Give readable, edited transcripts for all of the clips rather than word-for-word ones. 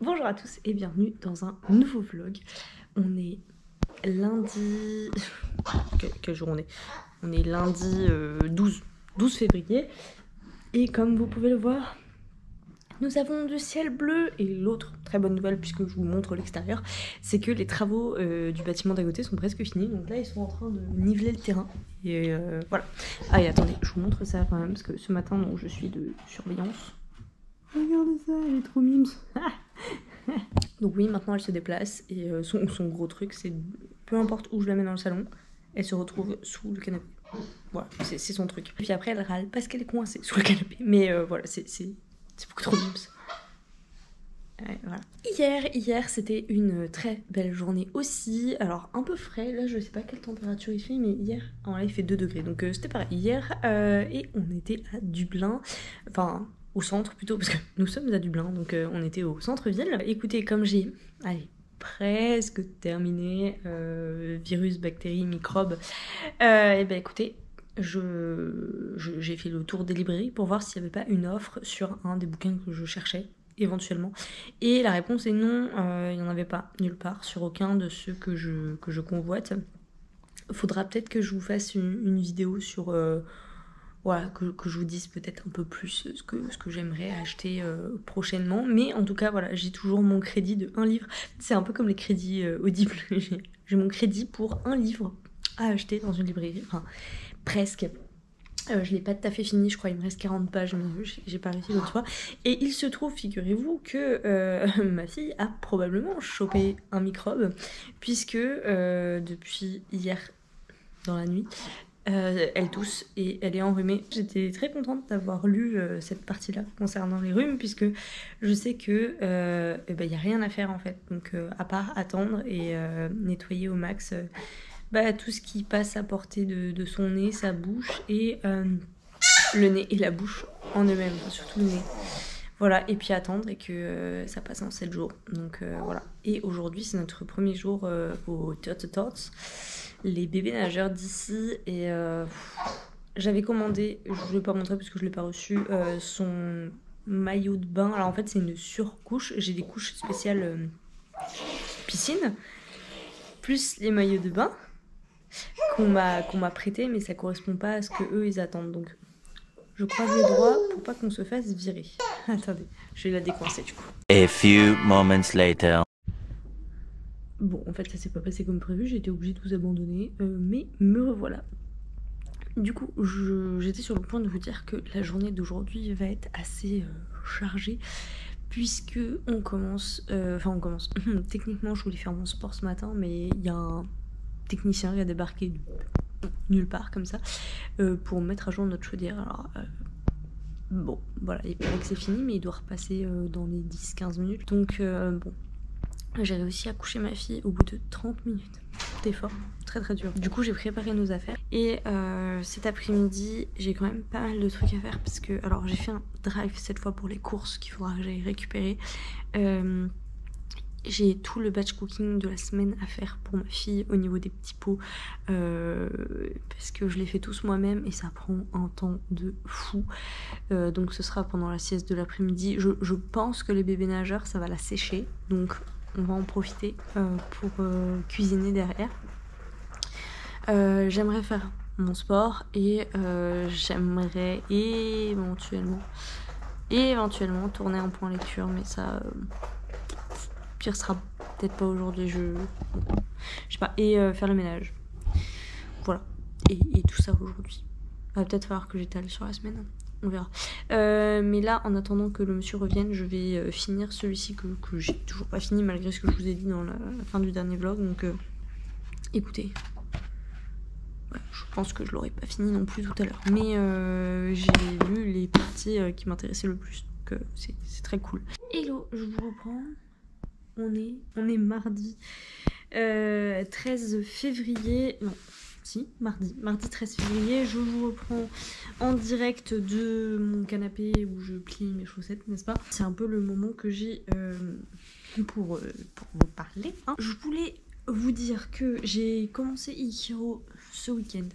Bonjour à tous et bienvenue dans un nouveau vlog. On est lundi... Quel jour on est? On est lundi 12 février. Et comme vous pouvez le voir, nous avons du ciel bleu. Et l'autre très bonne nouvelle, puisque je vous montre l'extérieur, c'est que les travaux du bâtiment d'à côté sont presque finis. Donc là, ils sont en train de niveler le terrain. Et voilà. Ah et attendez, je vous montre ça quand même, parce que ce matin, donc, je suis de surveillance. Regardez ça, elle est trop mimes. Donc oui, maintenant elle se déplace et son gros truc, c'est peu importe où je la mets dans le salon, elle se retrouve sous le canapé. Voilà, c'est son truc. Et puis après, elle râle parce qu'elle est coincée sous le canapé. Mais voilà, c'est beaucoup trop mimes. Voilà. Hier c'était une très belle journée aussi. Alors un peu frais, là je sais pas quelle température il fait, mais hier, là il fait 2 degrés. Donc c'était pareil hier et on était à Dublin. Enfin, au centre plutôt, parce que nous sommes à Dublin, donc on était au centre-ville. Écoutez, comme j'ai, presque terminé, virus, bactéries, microbes, et ben écoutez, j'ai fait le tour des librairies pour voir s'il n'y avait pas une offre sur un des bouquins que je cherchais, éventuellement. Et la réponse est non, il n'y en avait pas nulle part, sur aucun de ceux que je convoite. Faudra peut-être que je vous fasse une vidéo sur... voilà, que je vous dise peut-être un peu plus ce que j'aimerais acheter prochainement. Mais en tout cas, voilà, j'ai toujours mon crédit de 1 livre. C'est un peu comme les crédits audibles. J'ai mon crédit pour 1 livre à acheter dans une librairie. Enfin, presque. Je l'ai pas tout à fait fini, je crois, il me reste 40 pages, mais j'ai pas réussi l'autre fois. Et il se trouve, figurez-vous, que ma fille a probablement chopé un microbe, puisque depuis hier, dans la nuit, elle tousse et elle est enrhumée. J'étais très contente d'avoir lu cette partie-là concernant les rhumes, puisque je sais que y a rien à faire en fait. Donc à part attendre et nettoyer au max tout ce qui passe à portée de son nez, sa bouche et le nez et la bouche en eux-mêmes, enfin, surtout le nez. Voilà, et puis attendre et que ça passe en 7 jours. Donc voilà. Et aujourd'hui, c'est notre premier jour au Tots, les bébés nageurs d'ici. Et j'avais commandé, je ne vous l'ai pas montré parce que je ne l'ai pas reçu, son maillot de bain. Alors en fait, c'est une surcouche. J'ai des couches spéciales piscine, plus les maillots de bain qu'on m'a prêté, mais ça correspond pas à ce que eux ils attendent. Donc je croise les doigts pour pas qu'on se fasse virer. Attendez, je vais la décoincer du coup. A few moments later. Bon, en fait, ça s'est pas passé comme prévu, j'ai été obligée de vous abandonner, mais me revoilà. Du coup, j'étais sur le point de vous dire que la journée d'aujourd'hui va être assez chargée, puisque on commence... Techniquement, je voulais faire mon sport ce matin, mais il y a un technicien qui a débarqué nulle part comme ça pour mettre à jour notre chaudière. Alors bon, voilà, il paraît que c'est fini, mais il doit repasser dans les 10-15 minutes. Donc bon, j'ai réussi à coucher ma fille au bout de 30 minutes d'effort, très très dur. Du coup, j'ai préparé nos affaires et cet après-midi, j'ai quand même pas mal de trucs à faire parce que, alors j'ai fait un drive cette fois pour les courses qu'il faudra que j'aille récupérer. J'ai tout le batch cooking de la semaine à faire pour ma fille au niveau des petits pots parce que je les fais tous moi-même et ça prend un temps de fou. Donc ce sera pendant la sieste de l'après-midi. Je pense que les bébés nageurs, ça va la sécher, donc on va en profiter pour cuisiner derrière. J'aimerais faire mon sport et j'aimerais éventuellement tourner un point lecture, mais ça... pire sera peut-être pas aujourd'hui, je sais pas, et faire le ménage, voilà, et tout ça aujourd'hui. Va peut-être falloir que j'étale sur la semaine, on verra. Mais là, en attendant que le monsieur revienne, je vais finir celui-ci que j'ai toujours pas fini malgré ce que je vous ai dit dans la fin du dernier vlog. Donc écoutez, ouais, je pense que je l'aurais pas fini non plus tout à l'heure, mais j'ai lu les parties qui m'intéressaient le plus, donc c'est très cool. Hello, je vous reprends. On est mardi 13 février. Non, si, mardi 13 février. Je vous reprends en direct de mon canapé où je plie mes chaussettes, n'est-ce pas? C'est un peu le moment que j'ai pour vous parler. Hein. Je voulais vous dire que j'ai commencé Ichiro ce week-end.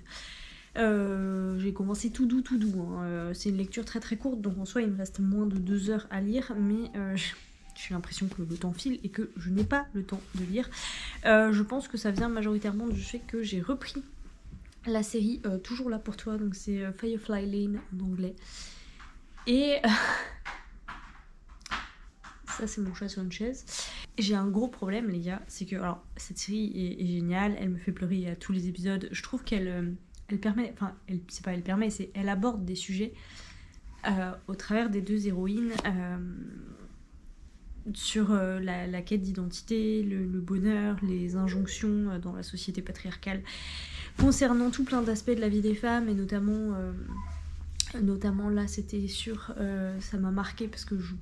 J'ai commencé tout doux. Hein. C'est une lecture très très courte, donc en soi il me reste moins de 2 heures à lire, mais j'ai l'impression que le temps file et que je n'ai pas le temps de lire. Je pense que ça vient majoritairement du fait que j'ai repris la série Toujours là pour toi, donc c'est Firefly Lane en anglais. Et ça c'est mon chat sur une chaise. J'ai un gros problème les gars, c'est que alors cette série est géniale, elle me fait pleurer à tous les épisodes. Je trouve qu'elle permet, enfin c'est pas elle permet, c'est elle aborde des sujets au travers des deux héroïnes sur la quête d'identité, le bonheur, les injonctions dans la société patriarcale concernant tout plein d'aspects de la vie des femmes et notamment là c'était sûr, ça m'a marqué parce que je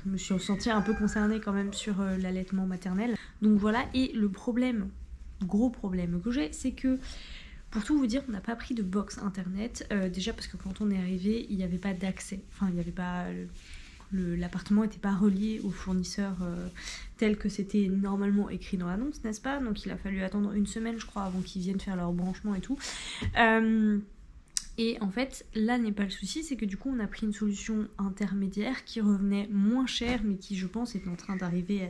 me suis sentie un peu concernée quand même sur l'allaitement maternel. Donc voilà, et le gros problème que j'ai, c'est que pour tout vous dire, on n'a pas pris de box internet, déjà parce que quand on est arrivé, il n'y avait pas d'accès, enfin il n'y avait pas... l'appartement n'était pas relié au fournisseur tel que c'était normalement écrit dans l'annonce, n'est-ce pas? Donc il a fallu attendre une semaine je crois avant qu'ils viennent faire leur branchement et tout. Et en fait, là n'est pas le souci, c'est que du coup on a pris une solution intermédiaire qui revenait moins cher, mais qui je pense est en train d'arriver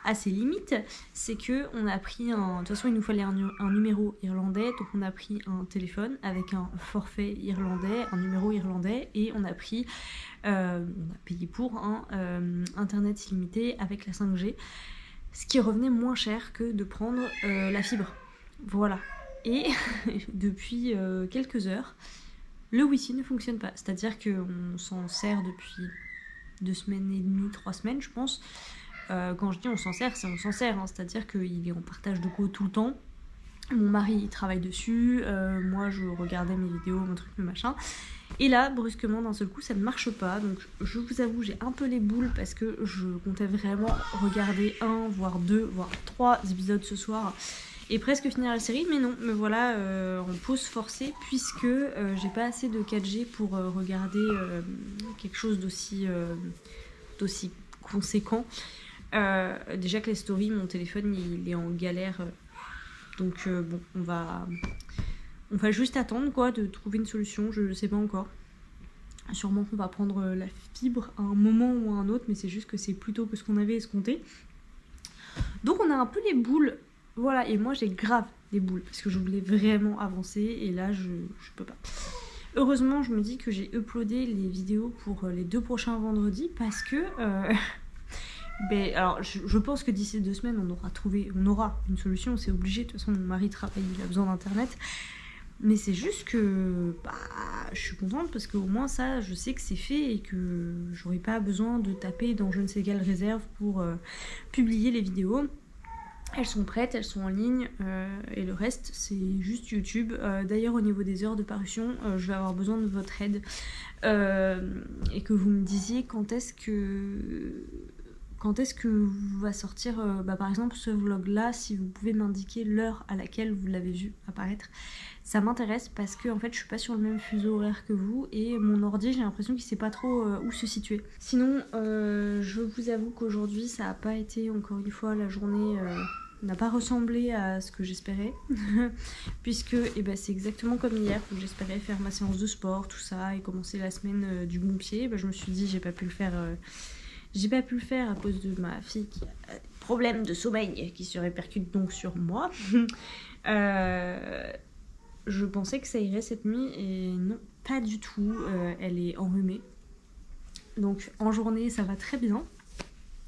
à ses limites. C'est que on a pris de toute façon il nous fallait un numéro irlandais, donc on a pris un téléphone avec un forfait irlandais, un numéro irlandais, et on a payé pour un internet illimité avec la 5G, ce qui revenait moins cher que de prendre la fibre. Voilà. Et depuis quelques heures, le Wi-Fi ne fonctionne pas. C'est-à-dire qu'on s'en sert depuis 2 semaines et demie, 3 semaines, je pense. Quand je dis on s'en sert, c'est on s'en sert. Hein. C'est-à-dire qu'il est en partage de co tout le temps. Mon mari il travaille dessus. Moi, je regardais mes vidéos, mon truc, mes machins. Et là, brusquement, d'un seul coup, ça ne marche pas. Donc, je vous avoue, j'ai un peu les boules parce que je comptais vraiment regarder 1, voire 2, voire 3 épisodes ce soir. Et presque finir la série, mais non, me voilà en pause forcée puisque j'ai pas assez de 4G pour regarder quelque chose d'aussi conséquent. Déjà que les stories, mon téléphone il est en galère, donc bon, on va juste attendre quoi, de trouver une solution, je sais pas encore. Sûrement qu'on va prendre la fibre à un moment ou à un autre, mais c'est juste que c'est plus tôt que ce qu'on avait escompté. Donc on a un peu les boules. Voilà, et moi j'ai grave des boules parce que je voulais vraiment avancer et là je peux pas. Heureusement, je me dis que j'ai uploadé les vidéos pour les 2 prochains vendredis parce que alors je pense que d'ici 2 semaines on aura une solution, c'est obligé. De toute façon, mon mari travaille, il a besoin d'internet. Mais c'est juste que je suis contente parce qu'au moins ça, je sais que c'est fait et que j'aurai pas besoin de taper dans je ne sais quelle réserve pour publier les vidéos. Elles sont prêtes, elles sont en ligne et le reste c'est juste YouTube. D'ailleurs au niveau des heures de parution, je vais avoir besoin de votre aide et que vous me disiez quand est-ce que va sortir par exemple ce vlog là, si vous pouvez m'indiquer l'heure à laquelle vous l'avez vu apparaître. Ça m'intéresse parce que en fait je suis pas sur le même fuseau horaire que vous et mon ordi j'ai l'impression qu'il sait pas trop où se situer. Sinon je vous avoue qu'aujourd'hui ça a pas été, encore une fois, la journée n'a pas ressemblé à ce que j'espérais puisque c'est exactement comme hier où j'espérais faire ma séance de sport, tout ça, et commencer la semaine du bon pied. Je me suis dit j'ai pas pu le faire à cause de ma fille qui a des problèmes de sommeil qui se répercutent donc sur moi. Je pensais que ça irait cette nuit et non, pas du tout. Elle est enrhumée. Donc en journée ça va très bien.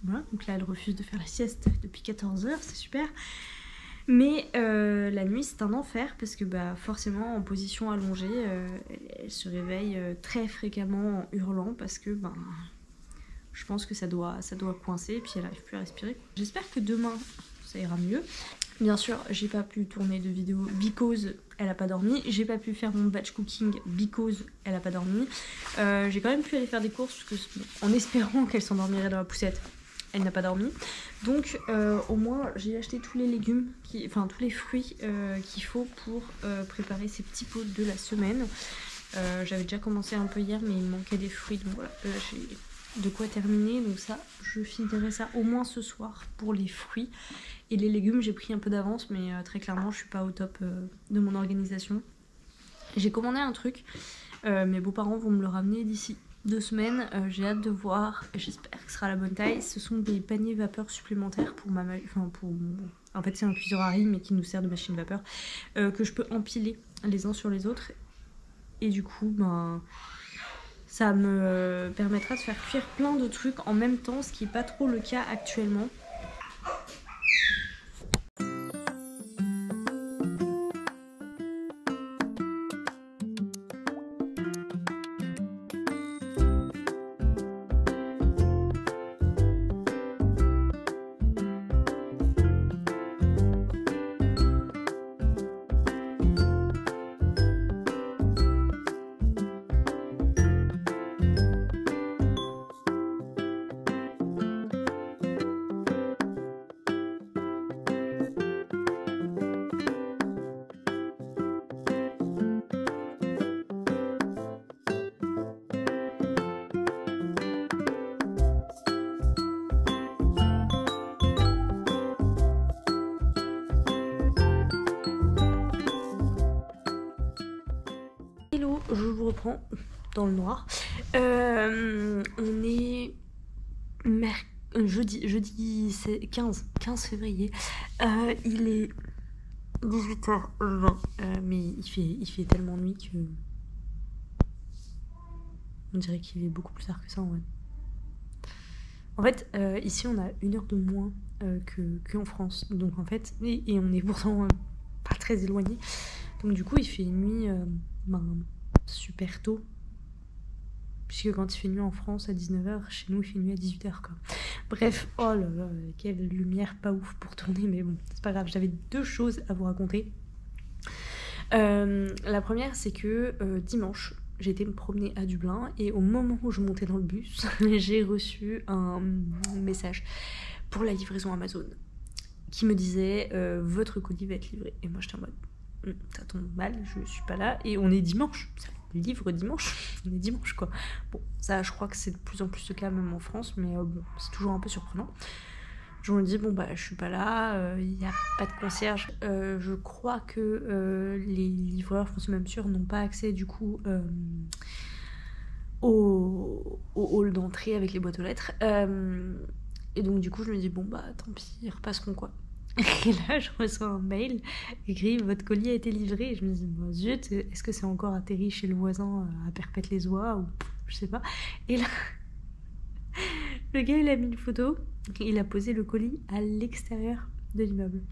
Voilà, donc là elle refuse de faire la sieste depuis 14h, c'est super. Mais la nuit c'est un enfer parce que forcément en position allongée, elle se réveille très fréquemment en hurlant parce que je pense que ça doit coincer et puis elle n'arrive plus à respirer. J'espère que demain ça ira mieux. Bien sûr, j'ai pas pu tourner de vidéo because elle a pas dormi. J'ai pas pu faire mon batch cooking because elle a pas dormi. J'ai quand même pu aller faire des courses parce que, en espérant qu'elle s'endormirait dans la poussette. Elle n'a pas dormi. Donc au moins j'ai acheté tous les légumes, tous les fruits qu'il faut pour préparer ces petits pots de la semaine. J'avais déjà commencé un peu hier mais il me manquait des fruits. Donc voilà, j'ai de quoi terminer. Donc ça, je finirai ça au moins ce soir pour les fruits. Et les légumes, j'ai pris un peu d'avance, mais très clairement, je suis pas au top de mon organisation. J'ai commandé un truc, mes beaux-parents vont me le ramener d'ici 2 semaines. J'ai hâte de voir, j'espère que ce sera la bonne taille. Ce sont des paniers vapeur supplémentaires pour ma en fait c'est un cuiseur à riz mais qui nous sert de machine vapeur, que je peux empiler les uns sur les autres. Et du coup ça me permettra de faire cuire plein de trucs en même temps, ce qui n'est pas trop le cas actuellement. Hello, je vous reprends dans le noir. On est jeudi c'est 15 février. Il est 18h20, mais il fait tellement nuit que on dirait qu'il est beaucoup plus tard que ça en vrai. En fait, ici on a 1 heure de moins qu'en France, donc en fait, et on est pourtant pas très éloigné. Donc du coup il fait nuit super tôt. Puisque quand il fait nuit en France à 19h, chez nous il fait nuit à 18h quoi. Bref, oh là là, quelle lumière pas ouf pour tourner, mais bon, c'est pas grave, j'avais 2 choses à vous raconter. La première c'est que dimanche, j'ai été me promener à Dublin et au moment où je montais dans le bus, j'ai reçu un message pour la livraison Amazon qui me disait votre colis va être livré. Et moi j'étais en mode ça tombe mal, je suis pas là et on est dimanche, ça livre dimanche, on est dimanche quoi. Bon, ça je crois que c'est de plus en plus le cas même en France, mais bon, c'est toujours un peu surprenant. Je me dis bon bah je suis pas là, il n'y a pas de concierge. Je crois que les livreurs, je suis même sûre, n'ont pas accès du coup au hall d'entrée avec les boîtes aux lettres. Et donc du coup je me dis bon bah tant pis, ils repasseront quoi. Et là je reçois un mail écrit votre colis a été livré et je me dis bon zut, est-ce que c'est encore atterri chez le voisin à Perpète-les-Oies ou je sais pas. Et là le gars il a mis une photo, il a posé le colis à l'extérieur de l'immeuble.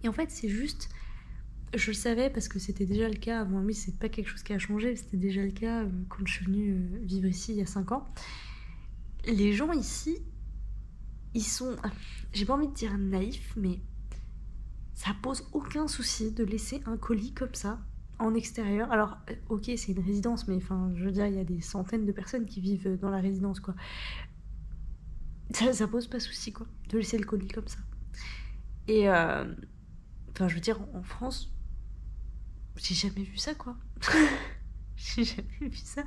Et en fait c'est juste, je le savais parce que c'était déjà le cas avant, mais c'est pas quelque chose qui a changé, c'était déjà le cas quand je suis venue vivre ici il y a 5 ans. Les gens ici, ils sont, j'ai pas envie de dire naïfs, mais ça pose aucun souci de laisser un colis comme ça en extérieur. Alors ok c'est une résidence, mais enfin je veux dire il y a des centaines de personnes qui vivent dans la résidence quoi. Ça pose pas souci quoi de laisser le colis comme ça. Et enfin je veux dire en France j'ai jamais vu ça quoi. J'ai jamais vu ça.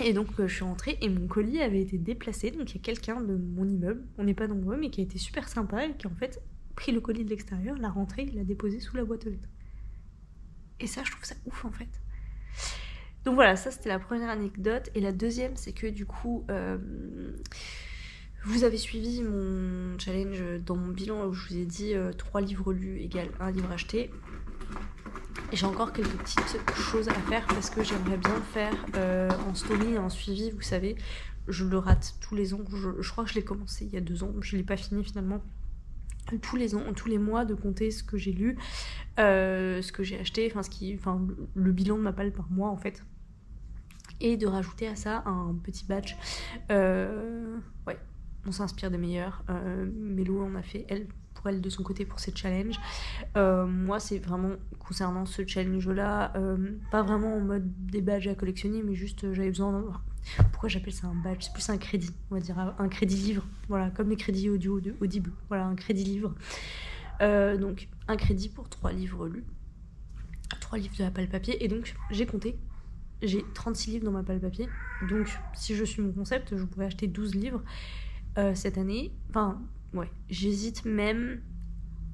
Et donc je suis rentrée et mon colis avait été déplacé, donc il y a quelqu'un de mon immeuble, on n'est pas nombreux, mais qui a été super sympa et qui a en fait pris le colis de l'extérieur, l'a rentré, il l'a déposé sous la boîte aux lettres. Et ça je trouve ça ouf en fait. Donc voilà, ça c'était la première anecdote. Et la deuxième c'est que du coup vous avez suivi mon challenge dans mon bilan où je vous ai dit 3 livres lus égale 1 livre acheté. Et j'ai encore quelques petites choses à faire parce que j'aimerais bien faire en story, en suivi, vous savez, je le rate tous les ans, je crois que je l'ai commencé il y a 2 ans, je l'ai pas fini finalement. Tous les ans, tous les mois de compter ce que j'ai lu, ce que j'ai acheté, enfin le bilan de ma palle par mois en fait. Et de rajouter à ça un petit badge. Ouais, on s'inspire des meilleurs. Mélo en a fait pour elle de son côté pour ses challenges. Moi c'est vraiment concernant ce challenge là, pas vraiment en mode des badges à collectionner, mais juste j'avais besoin pourquoi j'appelle ça un badge, c'est plus un crédit, on va dire un crédit livre, voilà, comme les crédits audio de Audible, voilà, un crédit livre. Donc un crédit pour 3 livres lus, 3 livres de la palle papier. Et donc j'ai compté, j'ai 36 livres dans ma palle papier, donc si je suis mon concept je pourrais acheter 12 livres cette année. Enfin ouais, j'hésite même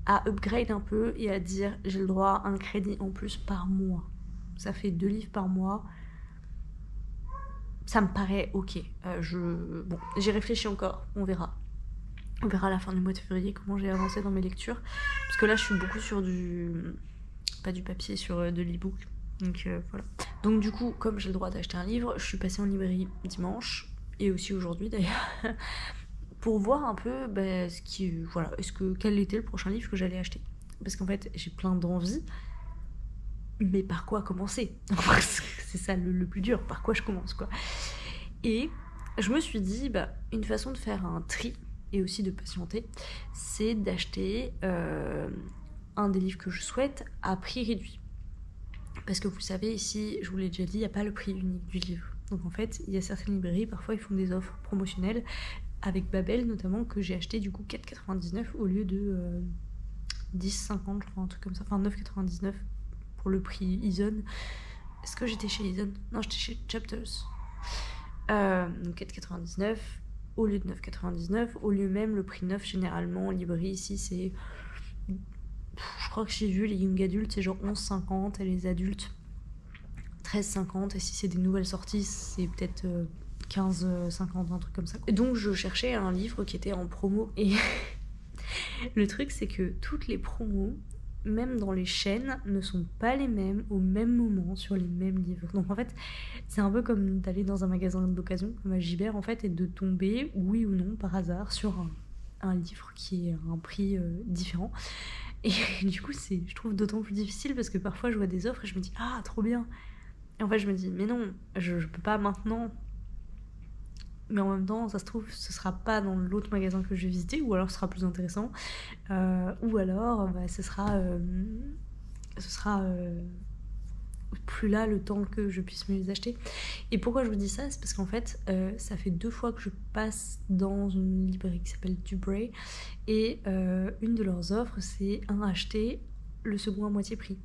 à upgrade un peu et à dire j'ai le droit à un crédit en plus par mois, ça fait 2 livres par mois. ça me paraît ok. Bon, j'ai réfléchi encore, on verra. On verra à la fin du mois de février comment j'ai avancé dans mes lectures. Parce que là, je suis beaucoup sur pas du papier, sur de l'e-book. Donc voilà. Donc du coup, comme j'ai le droit d'acheter un livre, je suis passée en librairie dimanche, et aussi aujourd'hui d'ailleurs, pour voir un peu quel était le prochain livre que j'allais acheter. Parce qu'en fait, j'ai plein d'envies, mais par quoi commencer? C'est ça le plus dur, par quoi je commence, quoi. Et je me suis dit, une façon de faire un tri, et aussi de patienter, c'est d'acheter un des livres que je souhaite à prix réduit. Parce que vous savez, ici, je vous l'ai déjà dit, il n'y a pas le prix unique du livre. Donc en fait, il y a certaines librairies, parfois ils font des offres promotionnelles, avec Babel notamment, que j'ai acheté du coup 4,99 au lieu de 10,50, je crois, un truc comme ça, enfin 9,99 pour le prix Eason. Est-ce que j'étais chez Eason? Non, j'étais chez Chapters. Donc 4,99 au lieu de 9,99, au lieu même le prix neuf généralement en librairie ici c'est... Je crois que j'ai vu les young adultes c'est genre 11,50 et les adultes 13,50, et si c'est des nouvelles sorties c'est peut-être 15,50, un truc comme ça. Et donc je cherchais un livre qui était en promo, et le truc c'est que toutes les promos, même dans les chaînes, ne sont pas les mêmes au même moment sur les mêmes livres. Donc en fait, c'est un peu comme d'aller dans un magasin d'occasion, comme à Gibert en fait, et de tomber, oui ou non, par hasard, sur un livre qui est à un prix différent. Et du coup, je trouve d'autant plus difficile parce que parfois je vois des offres et je me dis, ah, trop bien. Et en fait, je me dis, mais non, je peux pas maintenant. Mais en même temps, ça se trouve, ce sera pas dans l'autre magasin que je vais visiter, ou alors ce sera plus intéressant, ou alors ce sera plus là le temps que je puisse me les acheter. Et pourquoi je vous dis ça? C'est parce qu'en fait, ça fait 2 fois que je passe dans une librairie qui s'appelle Dubray, et une de leurs offres, c'est un acheté, le second à moitié prix.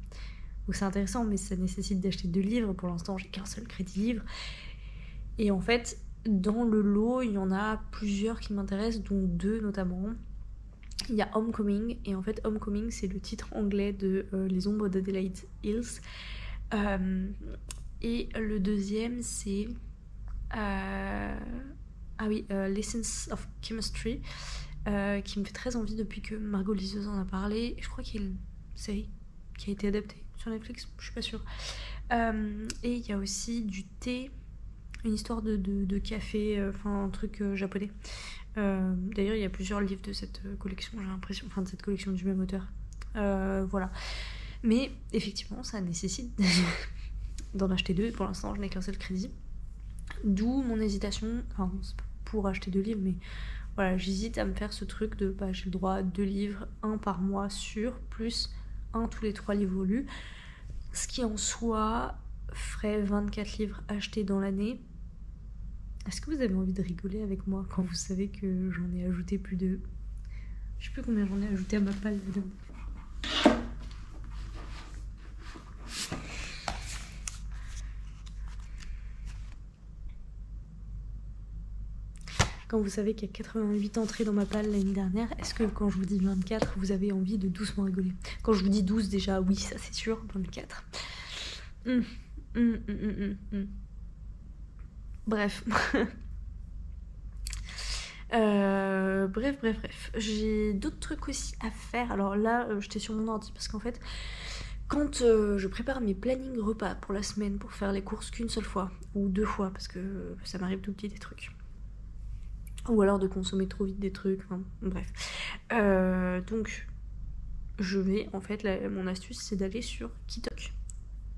Donc c'est intéressant, mais ça nécessite d'acheter 2 livres. Pour l'instant, j'ai qu'un seul crédit livre. Et en fait, dans le lot, il y en a plusieurs qui m'intéressent, dont 2 notamment. Il y a Homecoming, et en fait Homecoming c'est le titre anglais de Les Ombres d'Adelaide Hills. Et le deuxième c'est Lessons of Chemistry, qui me fait très envie depuis que Margot Liseuse en a parlé. Je crois qu'il y a une série qui a été adaptée sur Netflix, je suis pas sûre. Et il y a aussi du thé, une histoire de café, enfin un truc japonais. D'ailleurs il y a plusieurs livres de cette collection, j'ai l'impression, enfin de cette collection du même auteur. Voilà. Mais effectivement ça nécessite d'en acheter 2, pour l'instant je n'ai qu'un seul crédit. D'où mon hésitation, enfin c'est pas pour acheter 2 livres, mais voilà, j'hésite à me faire ce truc de j'ai le droit à 2 livres, 1 par mois sûr, plus 1 tous les 3 livres lus. Ce qui en soi ferait 24 livres achetés dans l'année. Est-ce que vous avez envie de rigoler avec moi quand vous savez que j'en ai ajouté plus de... Je sais plus combien j'en ai ajouté à ma palle, évidemment. Quand vous savez qu'il y a 88 entrées dans ma palle l'année dernière, est-ce que quand je vous dis 24, vous avez envie de doucement rigoler? Quand je vous dis 12 déjà, oui, ça c'est sûr, 24. Bref. Bref. J'ai d'autres trucs aussi à faire. Alors là, j'étais sur mon ordi parce qu'en fait, quand je prépare mes plannings repas pour la semaine pour faire les courses qu'une seule fois, ou 2 fois, parce que ça m'arrive d'oublier des trucs. Ou alors de consommer trop vite des trucs, enfin, bref. Donc, je vais, en fait, mon astuce, c'est d'aller sur Kitok.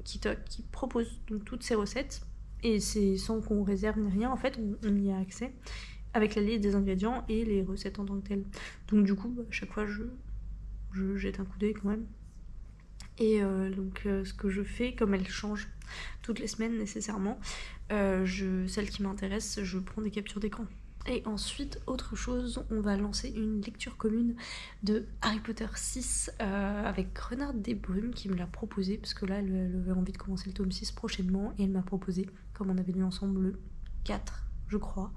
Kitok qui propose donc toutes ces recettes, et c'est sans qu'on réserve ni rien, en fait, on y a accès, avec la liste des ingrédients et les recettes en tant que telles. Donc du coup, à chaque fois, je jette un coup d'œil quand même. Et donc ce que je fais, comme elle change toutes les semaines nécessairement, celle qui m'intéresse, je prends des captures d'écran. Et ensuite, autre chose, on va lancer une lecture commune de Harry Potter 6 avec Renard Desbrumes qui me l'a proposé, parce que là, elle avait envie de commencer le tome 6 prochainement, et elle m'a proposé, comme on avait lu ensemble le 4, je crois.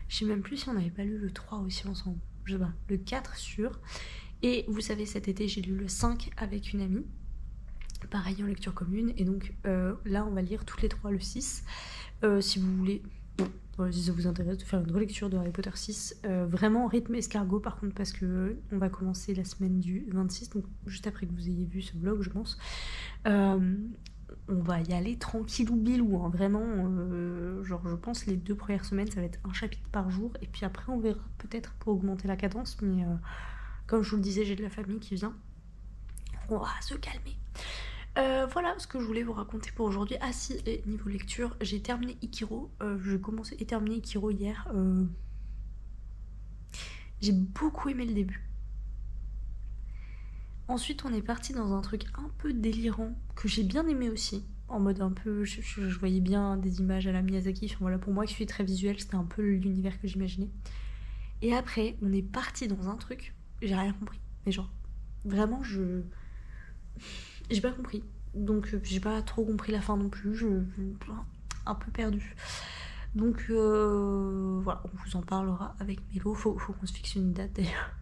Je sais même plus si on n'avait pas lu le 3 aussi ensemble, je sais pas, le 4 sûr. Et vous savez, cet été, j'ai lu le 5 avec une amie, pareil en lecture commune, et donc là, on va lire toutes les 3 le 6. Si vous voulez, si ça vous intéresse de faire une relecture de Harry Potter 6, vraiment rythme escargot par contre, parce que on va commencer la semaine du 26, donc juste après que vous ayez vu ce vlog, je pense. On va y aller tranquillou bilou, hein, vraiment. Genre, je pense les 2 premières semaines, ça va être un chapitre par jour, et puis après, on verra peut-être pour augmenter la cadence, mais comme je vous le disais, j'ai de la famille qui vient. On va se calmer. Voilà ce que je voulais vous raconter pour aujourd'hui. Ah si, et niveau lecture, j'ai terminé Ikiro. J'ai commencé et terminé Ikiro hier. J'ai beaucoup aimé le début. Ensuite, on est parti dans un truc un peu délirant que j'ai bien aimé aussi. En mode un peu, je voyais bien des images à la Miyazaki. Enfin, voilà, pour moi qui suis très visuelle, c'était un peu l'univers que j'imaginais. Et après, on est parti dans un truc, j'ai rien compris. Mais genre, vraiment, j'ai pas compris. Donc, j'ai pas trop compris la fin non plus. Un peu perdue. Donc, voilà, on vous en parlera avec Mélo. Faut qu'on se fixe une date d'ailleurs.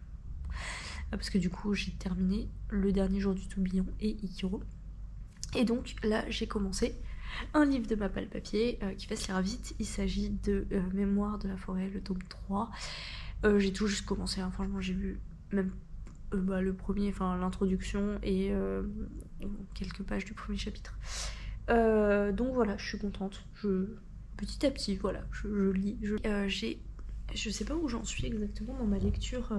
Parce que du coup, j'ai terminé le dernier jour du tourbillon et Ikiro. Et donc là, j'ai commencé un livre de ma palle papier qui va se lire vite. Il s'agit de Mémoire de la forêt, le tome 3. J'ai tout juste commencé, hein. Franchement, j'ai lu même le premier, enfin l'introduction et quelques pages du premier chapitre. Donc voilà, je suis contente. Petit à petit, voilà, je lis. Je sais pas où j'en suis exactement dans ma lecture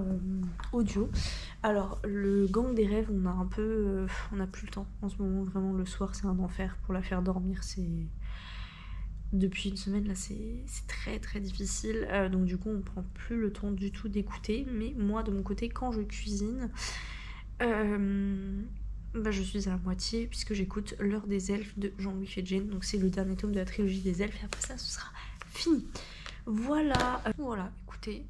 audio. Alors, le gang des rêves, on a un peu... on n'a plus le temps en ce moment. Vraiment, le soir, c'est un enfer. Pour la faire dormir, c'est... Depuis une semaine, là, c'est très très difficile. Donc du coup, on prend plus le temps du tout d'écouter. Mais moi, de mon côté, quand je cuisine... je suis à la moitié puisque j'écoute L'heure des elfes de Jean-Louis Fedjen. Donc c'est le dernier tome de la trilogie des elfes. Et après ça, ce sera fini. Voilà, voilà, écoutez,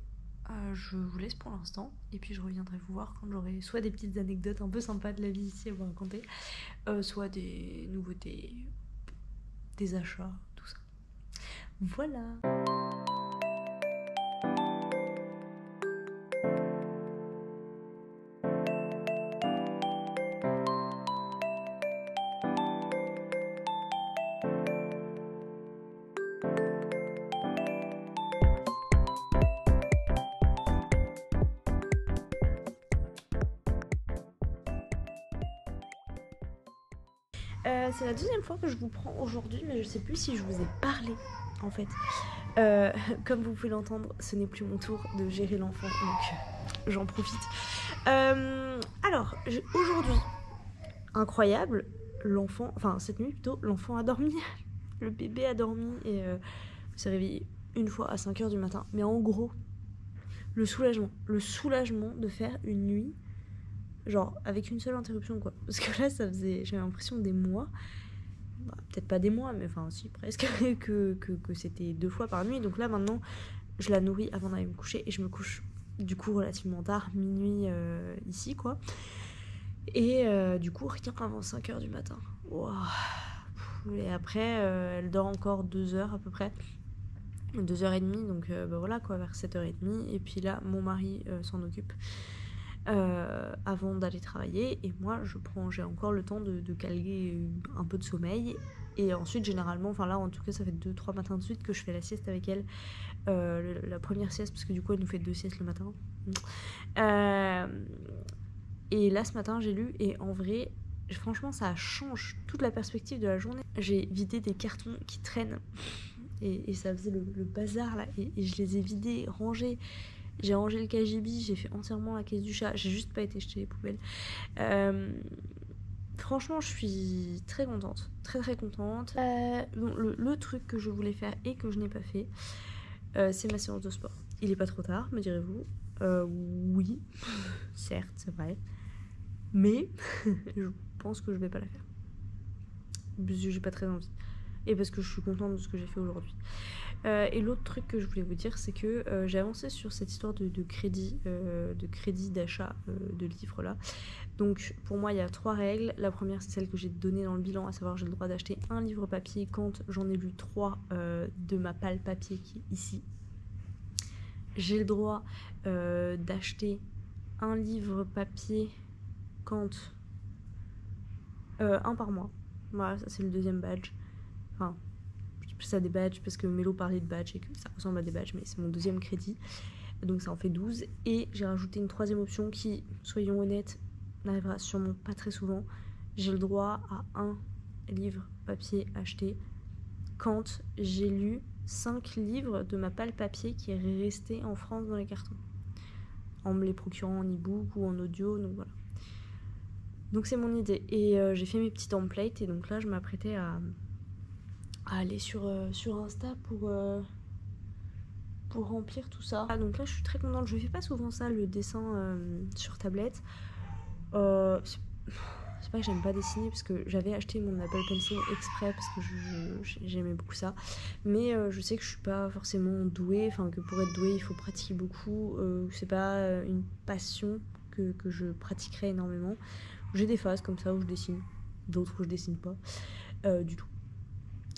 je vous laisse pour l'instant, et puis je reviendrai vous voir quand j'aurai soit des petites anecdotes un peu sympas de la vie ici à vous raconter, soit des nouveautés, des achats, tout ça. Voilà. C'est la deuxième fois que je vous prends aujourd'hui, mais je sais plus si je vous ai parlé en fait. Comme vous pouvez l'entendre, ce n'est plus mon tour de gérer l'enfant, donc j'en profite. Alors, aujourd'hui, incroyable, l'enfant, enfin cette nuit plutôt, l'enfant a dormi, le bébé a dormi et s'est réveillé une fois à 5h du matin. Mais en gros, le soulagement de faire une nuit genre avec une seule interruption quoi, parce que là ça faisait, j'avais l'impression des mois, peut-être pas des mois mais enfin si presque, que c'était 2 fois par nuit. Donc là maintenant je la nourris avant d'aller me coucher et je me couche du coup relativement tard, minuit ici quoi, et du coup rien avant 5h du matin. Wow. Et après elle dort encore 2 heures à peu près, 2h30, donc voilà quoi, vers 7h30, et puis là mon mari s'en occupe avant d'aller travailler, et moi j'ai encore le temps de caler un peu de sommeil, et ensuite généralement, enfin là en tout cas ça fait 2-3 matins de suite que je fais la sieste avec elle, la première sieste parce que du coup elle nous fait 2 siestes le matin, et là ce matin j'ai lu, et en vrai franchement ça change toute la perspective de la journée. J'ai vidé des cartons qui traînent et ça faisait le bazar là, et je les ai vidés, rangés. J'ai rangé le KGB, j'ai fait entièrement la caisse du chat, j'ai juste pas été jeter les poubelles. Franchement, je suis très contente, très très contente. Bon, le truc que je voulais faire et que je n'ai pas fait, c'est ma séance de sport. Il est pas trop tard, me direz-vous. Oui, certes, c'est vrai. Mais je pense que je vais pas la faire. Parce que j'ai pas très envie. Et parce que je suis contente de ce que j'ai fait aujourd'hui. Et l'autre truc que je voulais vous dire, c'est que j'ai avancé sur cette histoire de crédit d'achat de livres là. Donc pour moi il y a 3 règles. La première c'est celle que j'ai donnée dans le bilan, à savoir j'ai le droit d'acheter un livre papier quand j'en ai lu 3 de ma palle papier qui est ici. J'ai le droit d'acheter un livre papier quand... un par mois. Voilà, ça c'est le deuxième badge. Enfin, je dis ça des badges parce que Mélo parlait de badges et que ça ressemble à des badges, mais c'est mon deuxième crédit. Donc ça en fait 12. Et j'ai rajouté une troisième option qui, soyons honnêtes, n'arrivera sûrement pas très souvent. J'ai le droit à un livre papier acheté quand j'ai lu 5 livres de ma palle papier qui est restée en France dans les cartons. En me les procurant en e-book ou en audio, donc voilà. Donc c'est mon idée. Et j'ai fait mes petits templates et donc là je m'apprêtais à aller sur Insta pour remplir tout ça. Ah, donc là je suis très contente, je fais pas souvent ça, le dessin sur tablette. C'est pas que j'aime pas dessiner parce que j'avais acheté mon Apple Pencil exprès parce que j'aimais beaucoup ça, mais je sais que je suis pas forcément douée, enfin que pour être douée il faut pratiquer beaucoup, c'est pas une passion que je pratiquerai énormément. J'ai des phases comme ça où je dessine, d'autres où je dessine pas du tout.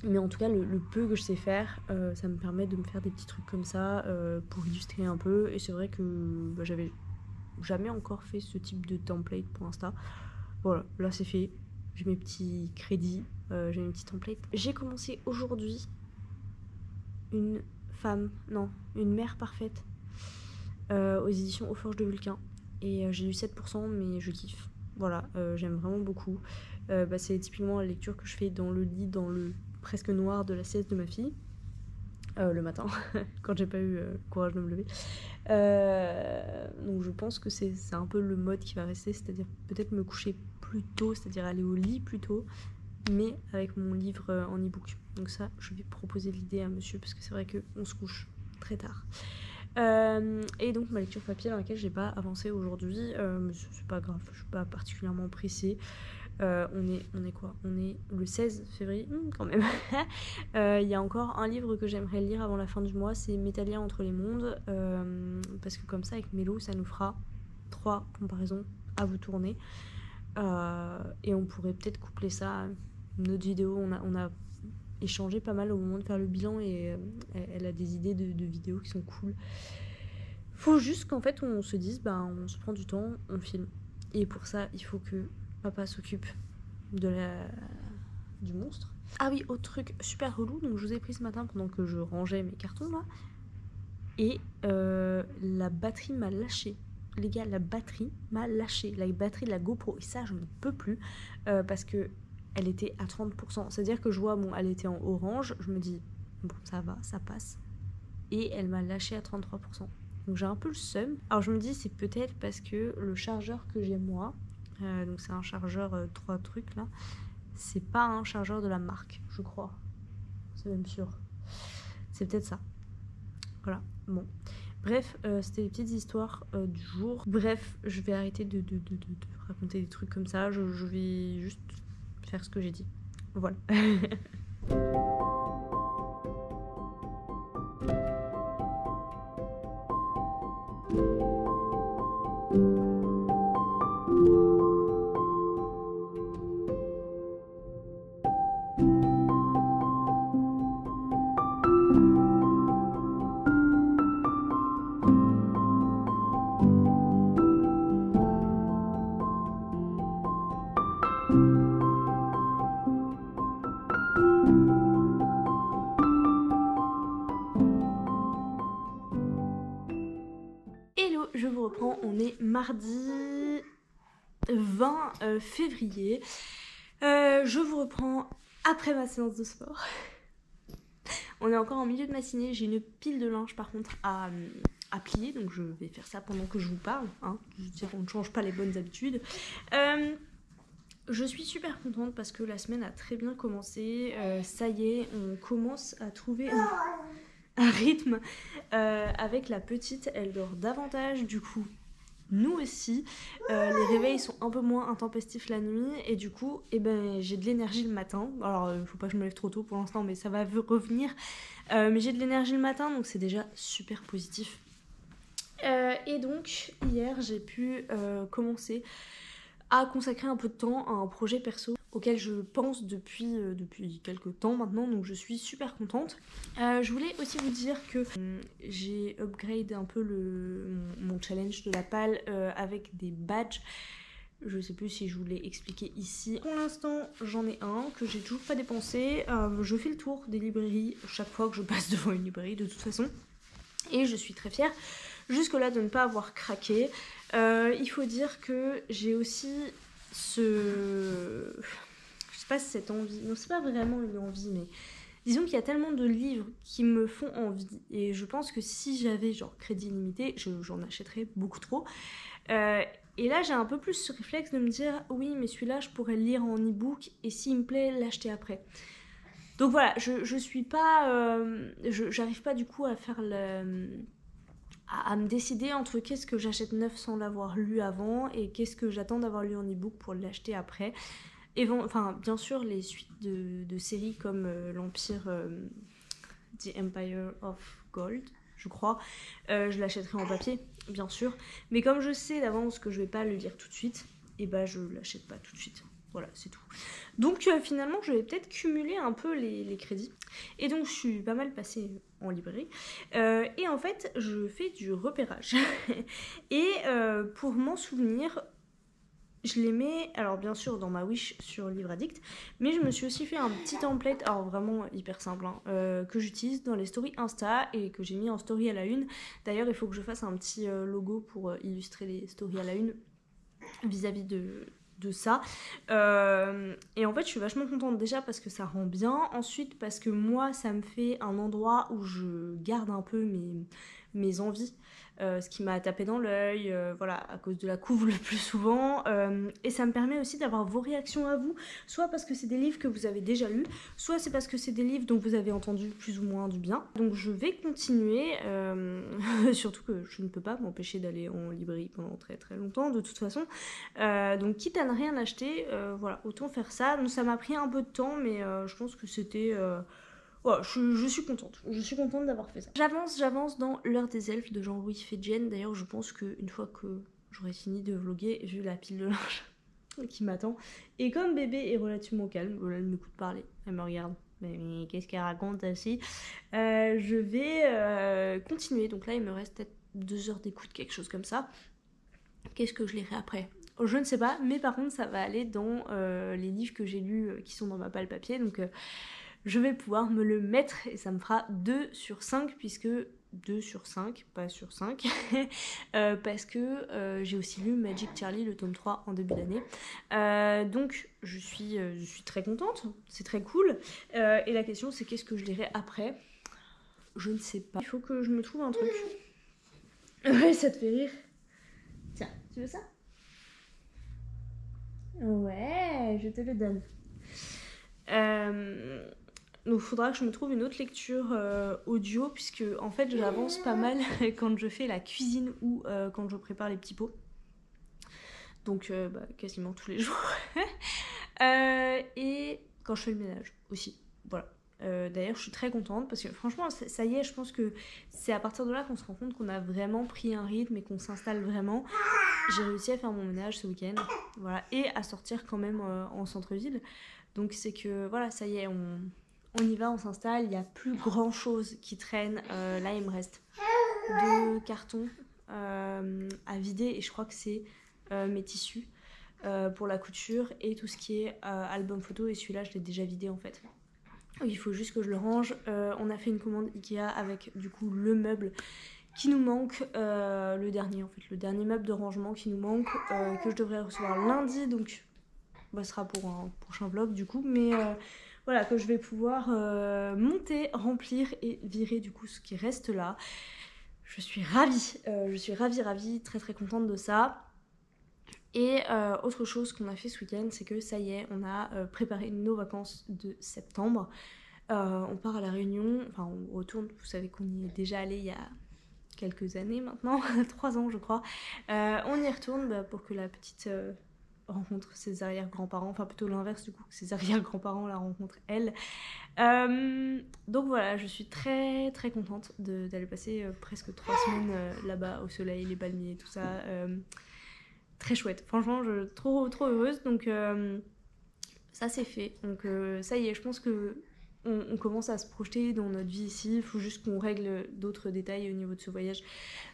Mais en tout cas, le peu que je sais faire, ça me permet de me faire des petits trucs comme ça pour illustrer un peu. Et c'est vrai que j'avais jamais encore fait ce type de template pour Insta. Voilà, là c'est fait. J'ai mes petits crédits, j'ai mes petits templates. J'ai commencé aujourd'hui une mère parfaite aux éditions Aux Forges de Vulcain. Et j'ai eu 7%, mais je kiffe. Voilà, j'aime vraiment beaucoup. C'est typiquement la lecture que je fais dans le lit, dans le presque noir de la sieste de ma fille. Le matin, quand j'ai pas eu le courage de me lever. Donc je pense que c'est un peu le mode qui va rester, c'est-à-dire peut-être me coucher plus tôt, c'est-à-dire aller au lit plus tôt, mais avec mon livre en e-book. Donc ça, je vais proposer l'idée à monsieur, parce que c'est vrai qu'on se couche très tard. Et donc ma lecture papier dans laquelle j'ai pas avancé aujourd'hui, mais c'est pas grave, je suis pas particulièrement pressée. On est quoi? On est le 16 février, quand même. Il y a encore un livre que j'aimerais lire avant la fin du mois, c'est Métallia entre les mondes, parce que comme ça avec Mélo ça nous fera 3 comparaisons à vous tourner, et on pourrait peut-être coupler ça à notre vidéo. On a échangé pas mal au moment de faire le bilan et elle a des idées de vidéos qui sont cool. Faut juste qu'en fait on se dise on se prend du temps, on filme, et pour ça il faut que papa s'occupe du monstre. Ah oui, autre truc super relou, donc je vous ai pris ce matin pendant que je rangeais mes cartons là, et la batterie m'a lâché. Les gars, la batterie m'a lâché, la batterie de la GoPro, et ça je ne peux plus parce que elle était à 30%, c'est-à-dire que je vois, elle était en orange, je me dis bon ça va, ça passe, et elle m'a lâché à 33%. Donc j'ai un peu le seum. Alors je me dis c'est peut-être parce que le chargeur que j'ai moi, donc c'est un chargeur 3 trucs là, c'est pas un chargeur de la marque, je crois, c'est même sûr, c'est peut-être ça. Voilà, bon, bref, c'était les petites histoires du jour. Bref, je vais arrêter de raconter des trucs comme ça, je vais juste faire ce que j'ai dit, voilà. Hello, je vous reprends, on est mardi 20 février. Je vous reprends après ma séance de sport. On est encore en milieu de matinée, j'ai une pile de linge par contre à plier, donc je vais faire ça pendant que je vous parle, hein. Je veux dire, on ne change pas les bonnes habitudes. Je suis super contente parce que la semaine a très bien commencé, ça y est, on commence à trouver un rythme avec la petite, elle dort davantage, du coup nous aussi, les réveils sont un peu moins intempestifs la nuit et du coup j'ai de l'énergie le matin. Alors faut pas que je me lève trop tôt pour l'instant, mais ça va revenir, mais j'ai de l'énergie le matin, donc c'est déjà super positif. Et donc hier j'ai pu commencer à consacrer un peu de temps à un projet perso auquel je pense depuis quelques temps maintenant, donc je suis super contente. Je voulais aussi vous dire que j'ai upgrade un peu mon challenge de la palle avec des badges Je sais plus si je vous l'ai expliqué ici. Pour l'instant, j'en ai un que j'ai toujours pas dépensé. Je fais le tour des librairies chaque fois que je passe devant une librairie de toute façon. Et je suis très fière jusque-là de ne pas avoir craqué. Il faut dire que j'ai aussi je sais pas si cette envie... Non, c'est pas vraiment une envie, mais... Disons qu'il y a tellement de livres qui me font envie. Et je pense que si j'avais genre crédit illimité, j'en achèterais beaucoup trop. Et là, j'ai un peu plus ce réflexe de me dire oui, mais celui-là, je pourrais le lire en e-book et s'il me plaît, l'acheter après. Donc voilà, je suis pas. J'arrive pas du coup à faire à me décider entre qu'est-ce que j'achète neuf sans l'avoir lu avant et qu'est-ce que j'attends d'avoir lu en e-book pour l'acheter après. Enfin, bien sûr, les suites de séries comme l'Empire, The Empire of Gold, je crois, je l'achèterai en papier, bien sûr. Mais comme je sais d'avance que je vais pas le lire tout de suite, et bah je l'achète pas tout de suite. Voilà, c'est tout. Donc finalement, je vais peut-être cumuler un peu les crédits. Et donc, je suis pas mal passée en librairie. Et en fait, je fais du repérage. Et pour m'en souvenir... Je les mets, alors bien sûr dans ma wish sur Livre Addict, mais je me suis aussi fait un petit template, alors vraiment hyper simple, que j'utilise dans les stories Insta et que j'ai mis en story à la une. D'ailleurs, il faut que je fasse un petit logo pour illustrer les stories à la une vis-à-vis de ça. Et en fait, je suis vachement contente déjà parce que ça rend bien. Ensuite, parce que moi, ça me fait un endroit où je garde un peu mes envies. Ce qui m'a tapé dans l'œil, voilà, à cause de la couve le plus souvent. Et ça me permet aussi d'avoir vos réactions à vous, soit parce que c'est des livres que vous avez déjà lus, soit c'est parce que c'est des livres dont vous avez entendu plus ou moins du bien. Donc je vais continuer, surtout que je ne peux pas m'empêcher d'aller en librairie pendant très très longtemps de toute façon. Donc quitte à ne rien acheter, voilà, autant faire ça. Donc ça m'a pris un peu de temps, mais je pense que c'était... Ouais, je suis contente. Je suis contente d'avoir fait ça. J'avance dans L'heure des elfes de Jean-Louis Fedjen. D'ailleurs, je pense qu'une fois que j'aurai fini de vlogger, vu la pile de linge qui m'attend. Et comme bébé est relativement calme, voilà, elle m'écoute parler, elle me regarde. Mais qu'est-ce qu'elle raconte aussi je vais continuer. Donc là, il me reste peut-être 2 heures d'écoute, quelque chose comme ça. Qu'est-ce que je lirai après ? Je ne sais pas, mais par contre, ça va aller dans les livres que j'ai lus qui sont dans ma palle papier. Donc... je vais pouvoir me le mettre et ça me fera 2 sur 5 puisque 2 sur 5, pas sur 5 parce que j'ai aussi lu Magic Charlie le tome 3 en début d'année donc je suis très contente, c'est très cool et la question c'est qu'est-ce que je lirai après, je ne sais pas, il faut que je me trouve un truc. Ouais, ça te fait rire, tiens, tu veux ça? Ouais, je te le donne. Donc il faudra que je me trouve une autre lecture audio puisque en fait j'avance pas mal quand je fais la cuisine ou quand je prépare les petits pots. Donc quasiment tous les jours. Et quand je fais le ménage aussi. Voilà. D'ailleurs je suis très contente parce que franchement ça y est, je pense que c'est à partir de là qu'on se rend compte qu'on a vraiment pris un rythme et qu'on s'installe vraiment. J'ai réussi à faire mon ménage ce week-end, voilà, et à sortir quand même en centre-ville. Donc c'est que voilà, ça y est, on y va, on s'installe, il n'y a plus grand chose qui traîne. Là il me reste 2 cartons à vider et je crois que c'est mes tissus pour la couture et tout ce qui est album photo, et celui-là je l'ai déjà vidé en fait. Il faut juste que je le range. On a fait une commande Ikea avec du coup le meuble qui nous manque, le dernier meuble de rangement qui nous manque, que je devrais recevoir lundi, donc ce sera pour un prochain vlog du coup, mais voilà, que je vais pouvoir monter, remplir et virer du coup ce qui reste là. Je suis ravie, très très contente de ça. Et autre chose qu'on a fait ce week-end, c'est que ça y est, on a préparé nos vacances de septembre. On part à La Réunion, enfin on retourne, vous savez qu'on y est déjà allé il y a quelques années maintenant, 3 ans je crois. On y retourne pour que la petite rencontre ses arrière-grands-parents, enfin plutôt l'inverse du coup, que ses arrière-grands-parents la rencontrent elle. Donc voilà, je suis très très contente d'aller passer presque 3 semaines là-bas au soleil, les palmiers, tout ça. Très chouette, franchement, je suis trop heureuse, donc ça c'est fait. Donc ça y est, je pense que on commence à se projeter dans notre vie ici. Il faut juste qu'on règle d'autres détails au niveau de ce voyage,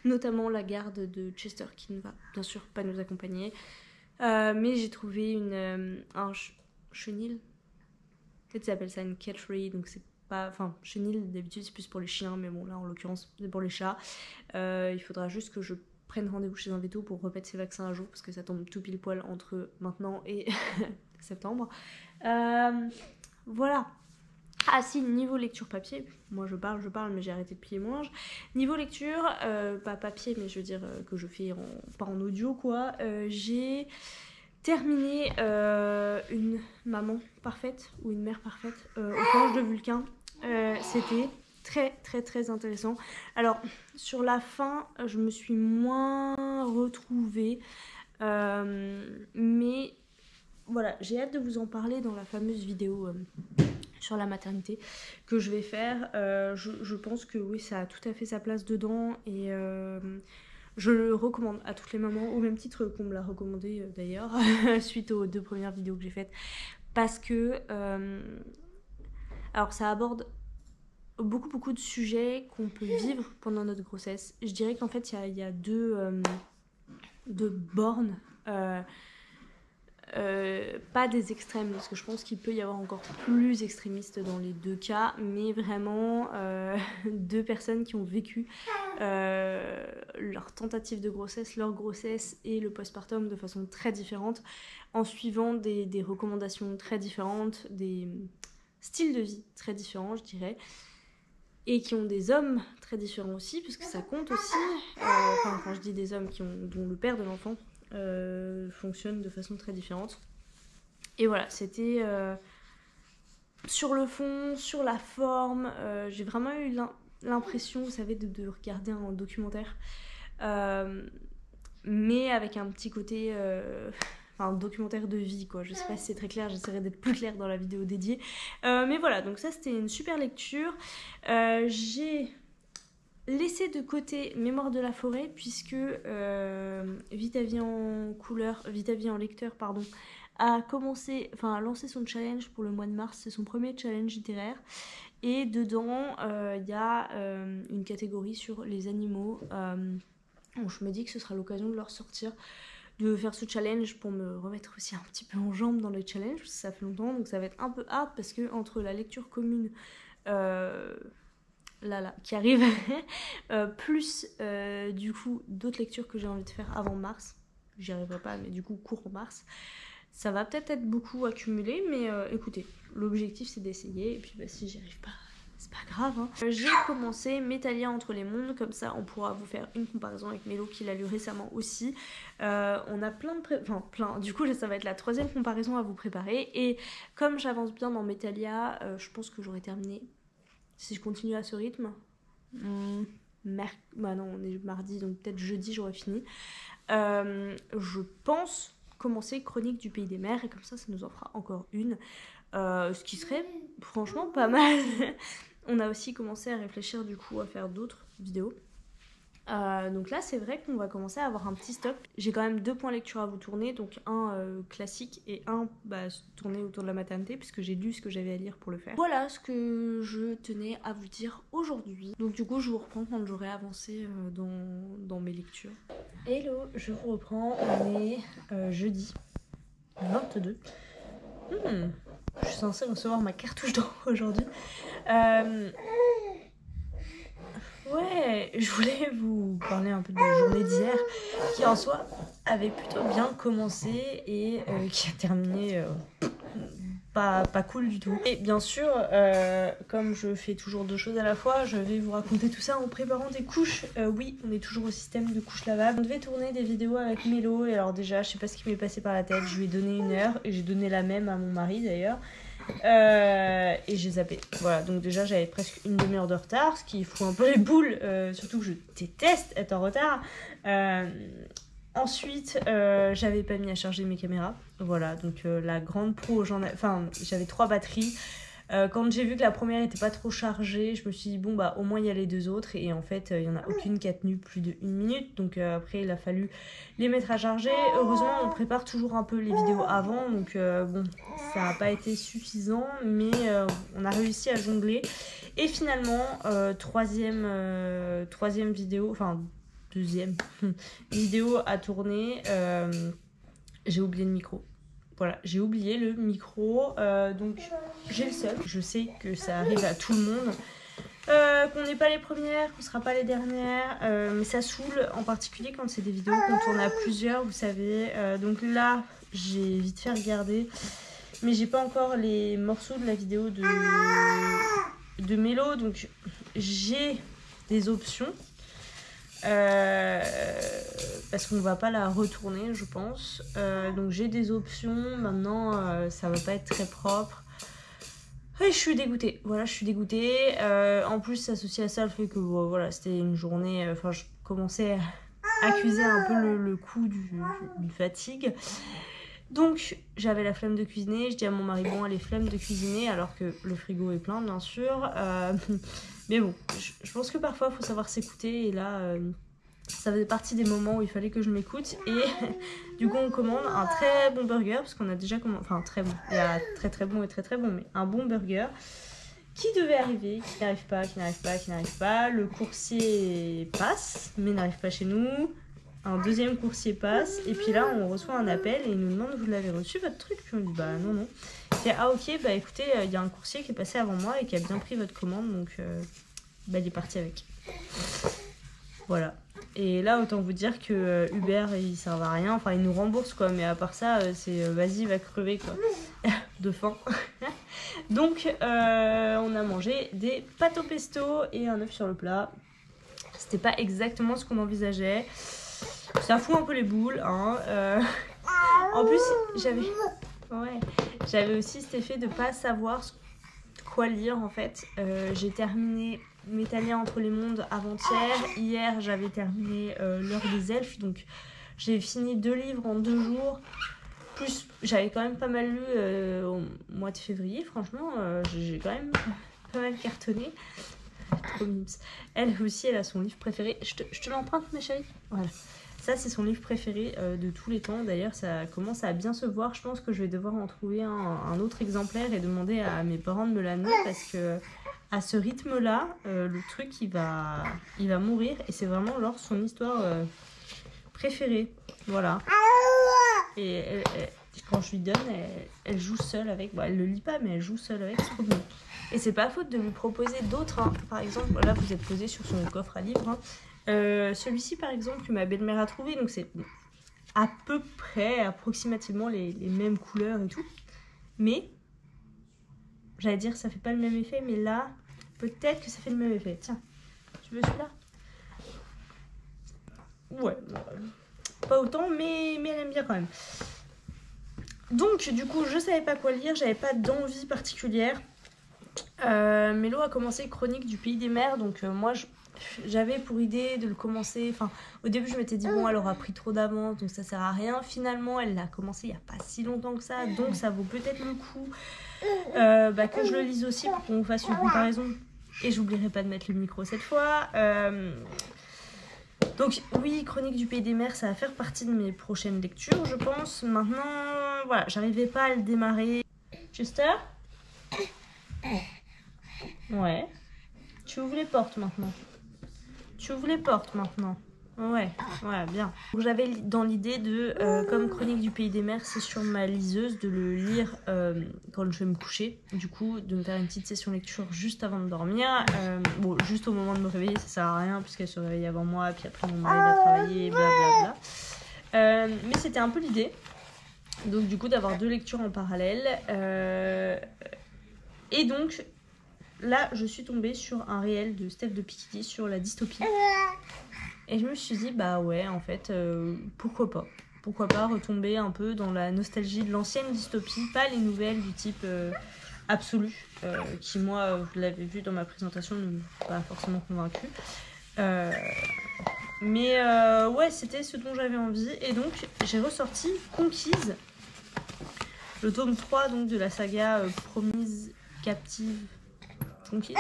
notamment la garde de Chester qui ne va bien sûr pas nous accompagner. Mais j'ai trouvé un chenil. Peut-être ça s'appelle ça une cattery, donc c'est pas... Enfin, chenil, d'habitude, c'est plus pour les chiens, mais bon, là, en l'occurrence, c'est pour les chats. Il faudra juste que je prenne rendez-vous chez un veto pour remettre ces vaccins à jour, parce que ça tombe tout pile poil entre maintenant et septembre. Voilà. Ah si, niveau lecture papier, moi je parle, mais j'ai arrêté de plier mon linge. Niveau lecture, pas papier, mais je veux dire que je fais pas en audio quoi, j'ai terminé une maman parfaite, ou une mère parfaite, au Forge de Vulcain. C'était très très très intéressant. Alors, sur la fin, je me suis moins retrouvée, mais voilà, j'ai hâte de vous en parler dans la fameuse vidéo sur la maternité que je vais faire. Je pense que oui, ça a tout à fait sa place dedans et je le recommande à toutes les mamans, au même titre qu'on me l'a recommandé d'ailleurs suite aux 2 premières vidéos que j'ai faites, parce que alors ça aborde beaucoup de sujets qu'on peut vivre pendant notre grossesse. Je dirais qu'en fait il y a deux bornes, pas des extrêmes, parce que je pense qu'il peut y avoir encore plus extrémiste dans les 2 cas, mais vraiment 2 personnes qui ont vécu leur tentative de grossesse, leur grossesse et le postpartum de façon très différente, en suivant des recommandations très différentes, des styles de vie très différents, je dirais, et qui ont des hommes très différents aussi, parce que ça compte aussi. Enfin, quand je dis des hommes dont le père de l'enfant fonctionne de façon très différente. Et voilà, c'était sur le fond, sur la forme, j'ai vraiment eu l'impression, vous savez, de regarder un documentaire, mais avec un petit côté un documentaire de vie quoi. Je sais pas si c'est très clair, j'essaierai d'être plus claire dans la vidéo dédiée, mais voilà, donc ça c'était une super lecture. J'ai laissé de côté Mémoire de la forêt, puisque Vite à vie en lecteur, pardon, a lancé son challenge pour le mois de mars. C'est son premier challenge littéraire. Et dedans, y a une catégorie sur les animaux. Bon, je me dis que ce sera l'occasion de leur sortir, de faire ce challenge pour me remettre aussi un petit peu en jambes dans le challenge, parce que ça fait longtemps, donc ça va être un peu hard, parce que entre la lecture commune qui arrive plus du coup d'autres lectures que j'ai envie de faire avant mars, j'y arriverai pas, mais du coup courant mars, ça va peut-être être beaucoup accumulé, mais écoutez, l'objectif c'est d'essayer, et puis bah, si j'y arrive pas, c'est pas grave hein. J'ai commencé Métalia entre les mondes, comme ça on pourra vous faire une comparaison avec Mélo qui l'a lu récemment aussi. On a plein du coup ça va être la 3e comparaison à vous préparer, et comme j'avance bien dans Métalia, je pense que j'aurai terminé, si je continue à ce rythme, bah non, on est mardi, donc peut-être jeudi j'aurai fini. Je pense commencer Chronique du Pays des Mers, et comme ça nous en fera encore une, ce qui serait franchement pas mal. On a aussi commencé à réfléchir du coup à faire d'autres vidéos. Donc là c'est vrai qu'on va commencer à avoir un petit stock. J'ai quand même 2 points lecture à vous tourner, donc un classique et un tourné autour de la maternité, puisque j'ai lu ce que j'avais à lire pour le faire. Voilà ce que je tenais à vous dire aujourd'hui. Donc du coup je vous reprends quand j'aurai avancé dans mes lectures. Hello, je vous reprends, on est jeudi 22. Je suis censée recevoir ma cartouche d'or aujourd'hui. Ouais, je voulais vous parler un peu de la journée d'hier, qui en soi avait plutôt bien commencé et qui a terminé pas cool du tout. Et bien sûr, comme je fais toujours 2 choses à la fois, je vais vous raconter tout ça en préparant des couches. Oui, on est toujours au système de couches lavables. On devait tourner des vidéos avec Mélo, et alors déjà, je sais pas ce qui m'est passé par la tête, je lui ai donné 1 heure, et j'ai donné la même à mon mari d'ailleurs. Et j'ai zappé. Voilà, donc déjà j'avais presque une demi-heure de retard, ce qui fout un peu les boules, surtout que je déteste être en retard. Ensuite, j'avais pas mis à charger mes caméras. Voilà, donc la grande pro, j'avais 3 batteries. Quand j'ai vu que la première était pas trop chargée, je me suis dit bon bah au moins il y a les 2 autres, et en fait il y en a aucune qui a tenu plus de 1 minute, donc après il a fallu les mettre à charger. Heureusement on prépare toujours un peu les vidéos avant, donc bon ça n'a pas été suffisant, mais on a réussi à jongler, et finalement troisième vidéo, enfin 2e vidéo à tourner. j'ai oublié le micro. Voilà, j'ai oublié le micro, donc j'ai le seum. Je sais que ça arrive à tout le monde, qu'on n'est pas les premières, qu'on sera pas les dernières, mais ça saoule, en particulier quand c'est des vidéos qu'on tourne à plusieurs, vous savez. Donc là, j'ai vite fait regarder, mais j'ai pas encore les morceaux de la vidéo de Mélo, donc j'ai des options. Parce qu'on va pas la retourner, je pense. Donc j'ai des options. Maintenant, ça va pas être très propre. Et je suis dégoûtée. Voilà, je suis dégoûtée. En plus, s'associer à ça le fait que voilà, c'était une journée. Enfin, je commençais à accuser un peu le coup du fatigue. Donc j'avais la flemme de cuisiner. Je dis à mon mari bon, allez, flemme de cuisiner, alors que le frigo est plein, bien sûr. Mais bon, je pense que parfois il faut savoir s'écouter, et là ça faisait partie des moments où il fallait que je m'écoute, et du coup on commande un très bon burger, parce qu'on a déjà commandé, enfin très bon, il y a très très bon et très très bon, mais un bon burger qui devait arriver, qui n'arrive pas, le coursier passe mais n'arrive pas chez nous, un deuxième coursier passe, et puis là on reçoit un appel et il nous demande: vous l'avez reçu votre truc? Puis on dit bah non. Et ah ok, bah écoutez, il y a un coursier qui est passé avant moi et qui a bien pris votre commande, donc bah il est parti avec. Voilà. Et là autant vous dire que Uber il servent à rien, enfin ils nous remboursent quoi, mais à part ça c'est vas-y va crever quoi, de faim. Donc on a mangé des pâtes au pesto et un œuf sur le plat. C'était pas exactement ce qu'on envisageait. Ça fout un peu les boules, hein. En plus, j'avais aussi cet effet de pas savoir quoi lire en fait. J'ai terminé M'étaler entre les mondes avant-hier. Hier, j'avais terminé L'heure des elfes. Donc, j'ai fini 2 livres en 2 jours. Plus, j'avais quand même pas mal lu au mois de février. Franchement, j'ai quand même pas mal cartonné. Trop mimes. Elle aussi, elle a son livre préféré. Je te l'emprunte, ma chérie. Voilà. Ça, c'est son livre préféré de tous les temps. D'ailleurs, ça commence à bien se voir. Je pense que je vais devoir en trouver un autre exemplaire et demander à mes parents de me l'amener, parce que à ce rythme-là, le truc, il va mourir. Et c'est vraiment son histoire préférée. Voilà. Et quand je lui donne, elle joue seule avec. Bon, elle le lit pas, mais elle joue seule avec. C'est trop bien. Et c'est pas faute de lui proposer d'autres. Hein. Par exemple, là, vous êtes posé sur son coffre à livres. Hein. Celui-ci par exemple que ma belle-mère a trouvé, donc c'est à peu près approximativement les mêmes couleurs et tout, mais j'allais dire ça fait pas le même effet, mais là peut-être que ça fait le même effet. Tiens, tu veux celui-là? Ouais, pas autant, mais elle aime bien quand même. Donc du coup je savais pas quoi lire, j'avais pas d'envie particulière. Mélo a commencé Chronique du Pays des Mers, donc moi j'avais pour idée de le commencer. Enfin, au début, je m'étais dit, bon, elle aura pris trop d'avance, donc ça sert à rien. Finalement, elle l'a commencé il n'y a pas si longtemps que ça, donc ça vaut peut-être le coup que je le lise aussi pour qu'on fasse une comparaison. Et j'oublierai pas de mettre le micro cette fois. Donc, oui, Chronique du Pays des Mers, ça va faire partie de mes prochaines lectures, je pense. Maintenant, voilà, j'arrivais pas à le démarrer. Chester ? Ouais. Tu ouvres les portes maintenant. Ouais, bien. Donc, j'avais dans l'idée de, comme Chronique du Pays des Mers, c'est sur ma liseuse, de le lire quand je vais me coucher. Du coup, de me faire une petite session lecture juste avant de dormir. Bon, juste au moment de me réveiller, ça sert à rien, puisqu'elle se réveille avant moi, puis après mon mari va travailler, blablabla. Mais c'était un peu l'idée. Donc, du coup, d'avoir 2 lectures en parallèle. Et donc, là, je suis tombée sur un réel de Steph de Piketty sur la dystopie. Et je me suis dit, bah ouais, en fait, pourquoi pas retomber un peu dans la nostalgie de l'ancienne dystopie, pas les nouvelles du type Absolu, qui moi, vous l'avez vu dans ma présentation, ne m'a pas forcément convaincue. Mais ouais, c'était ce dont j'avais envie. Et donc, j'ai ressorti Conquise, le tome 3 donc, de la saga Promise, Captive, Conquise.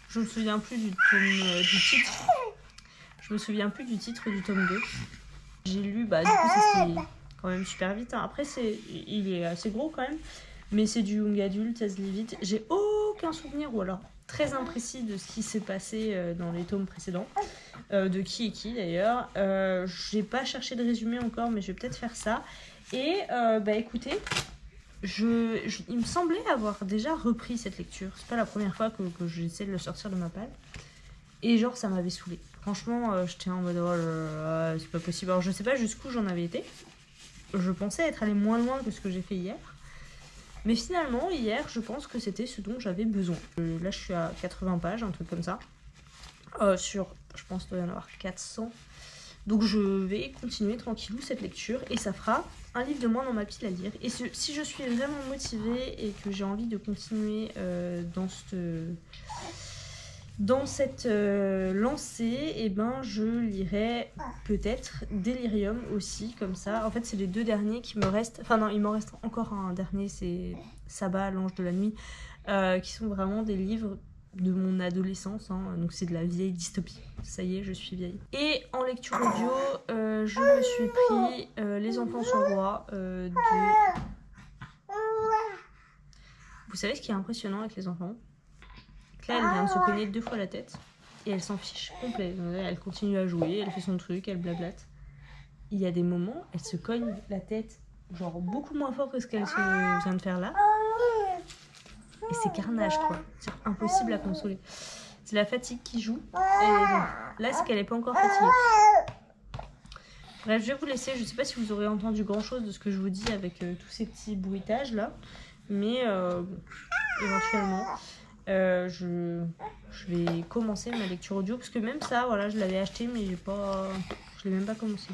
Je me souviens plus du titre. Je me souviens plus du titre du tome 2. J'ai lu, du coup ça se lit quand même super vite. Hein. Après, il est assez gros quand même. Mais c'est du young adulte, ça se lit vite. J'ai aucun souvenir, ou alors très imprécis de ce qui s'est passé dans les tomes précédents, de qui est qui d'ailleurs. J'ai pas cherché de résumé encore, mais je vais peut-être faire ça. Et écoutez, il me semblait avoir déjà repris cette lecture. C'est pas la première fois que j'essaie de le sortir de ma palle. Et genre, ça m'avait saoulée. Franchement, j'étais en mode, oh là là, c'est pas possible. Alors, je sais pas jusqu'où j'en avais été. Je pensais être allée moins loin que ce que j'ai fait hier. Mais finalement, hier, je pense que c'était ce dont j'avais besoin. Là, je suis à 80 pages, un truc comme ça. Je pense qu'il doit y en avoir 400. Donc, je vais continuer tranquillou cette lecture. Et ça fera un livre de moins dans ma pile à lire. Et si je suis vraiment motivée et que j'ai envie de continuer dans cette lancée, et je lirai peut-être Delirium aussi, comme ça. En fait, c'est les 2 derniers qui me restent. Enfin non, il m'en reste encore un dernier, c'est Sabbat, l'ange de la nuit, qui sont vraiment des livres de mon adolescence, hein. Donc c'est de la vieille dystopie. Ça y est, je suis vieille. Et en lecture audio, je me suis pris Les enfants sont rois de... Vous savez ce qui est impressionnant avec les enfants ? Là, elle vient de se cogner 2 fois la tête et elle s'en fiche complet. Elle continue à jouer, elle fait son truc, elle blablate. Il y a des moments, elle se cogne la tête genre beaucoup moins fort que ce qu'elle vient de faire là. Et c'est carnage, quoi. C'est impossible à consoler. C'est la fatigue qui joue. Et bon, là, c'est qu'elle n'est pas encore fatiguée. Bref, je vais vous laisser. Je ne sais pas si vous aurez entendu grand chose de ce que je vous dis avec tous ces petits bruitages là. Mais éventuellement... je vais commencer ma lecture audio parce que même ça, voilà, je l'avais acheté mais je l'ai même pas commencé.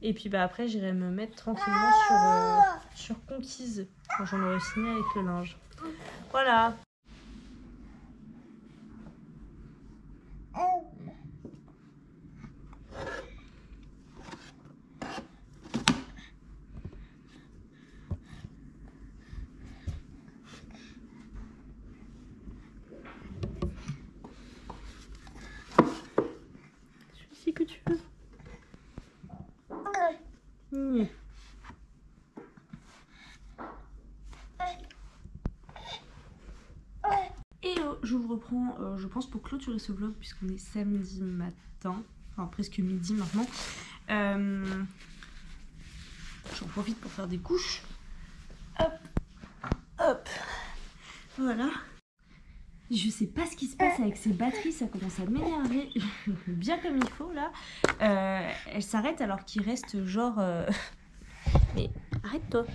Et puis après, j'irai me mettre tranquillement sur Conquise quand j'en aurai fini avec le linge. Voilà. Que tu veux. Et je vous reprends, je pense, pour clôturer ce vlog, puisqu'on est samedi matin, enfin presque midi maintenant. J'en profite pour faire des couches. Hop, hop, voilà. Je sais pas ce qui se passe avec ces batteries, ça commence à m'énerver bien comme il faut là. Elle s'arrête alors qu'il reste genre... Mais arrête-toi.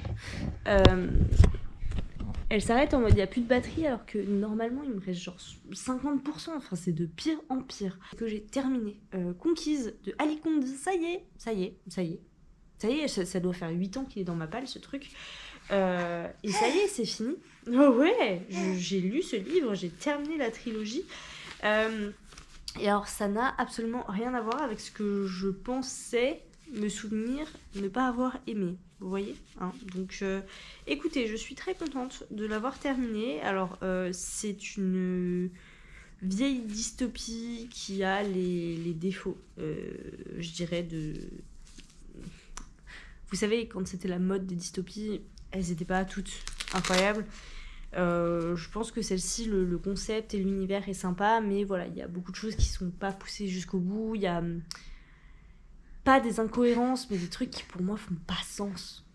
Elle s'arrête en mode il n'y a plus de batterie alors que normalement il me reste genre 50%. Enfin c'est de pire en pire. Que j'ai terminé. Conquise de Ali Kondi. Ça y est, ça doit faire 8 ans qu'il est dans ma palle ce truc. Et ça y est, c'est fini. Oh ouais, j'ai lu ce livre, j'ai terminé la trilogie. Et alors, ça n'a absolument rien à voir avec ce que je pensais me souvenir ne pas avoir aimé. Vous voyez, hein. Donc, écoutez, je suis très contente de l'avoir terminé. Alors, c'est une vieille dystopie qui a les défauts, je dirais, de... Vous savez, quand c'était la mode des dystopies, elles n'étaient pas toutes incroyables. Je pense que celle-ci, le concept et l'univers est sympa, mais voilà, il y a beaucoup de choses qui sont pas poussées jusqu'au bout. Il y a pas des incohérences, mais des trucs qui pour moi font pas sens.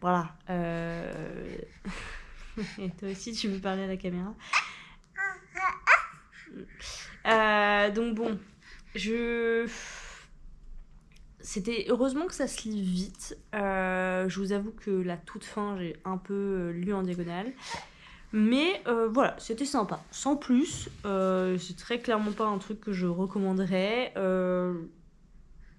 Voilà. Et toi aussi, tu veux parler à la caméra. Donc bon, c'était heureusement que ça se lit vite. Je vous avoue que la toute fin, j'ai un peu lu en diagonale. Mais voilà, c'était sympa. Sans plus, c'est très clairement pas un truc que je recommanderais.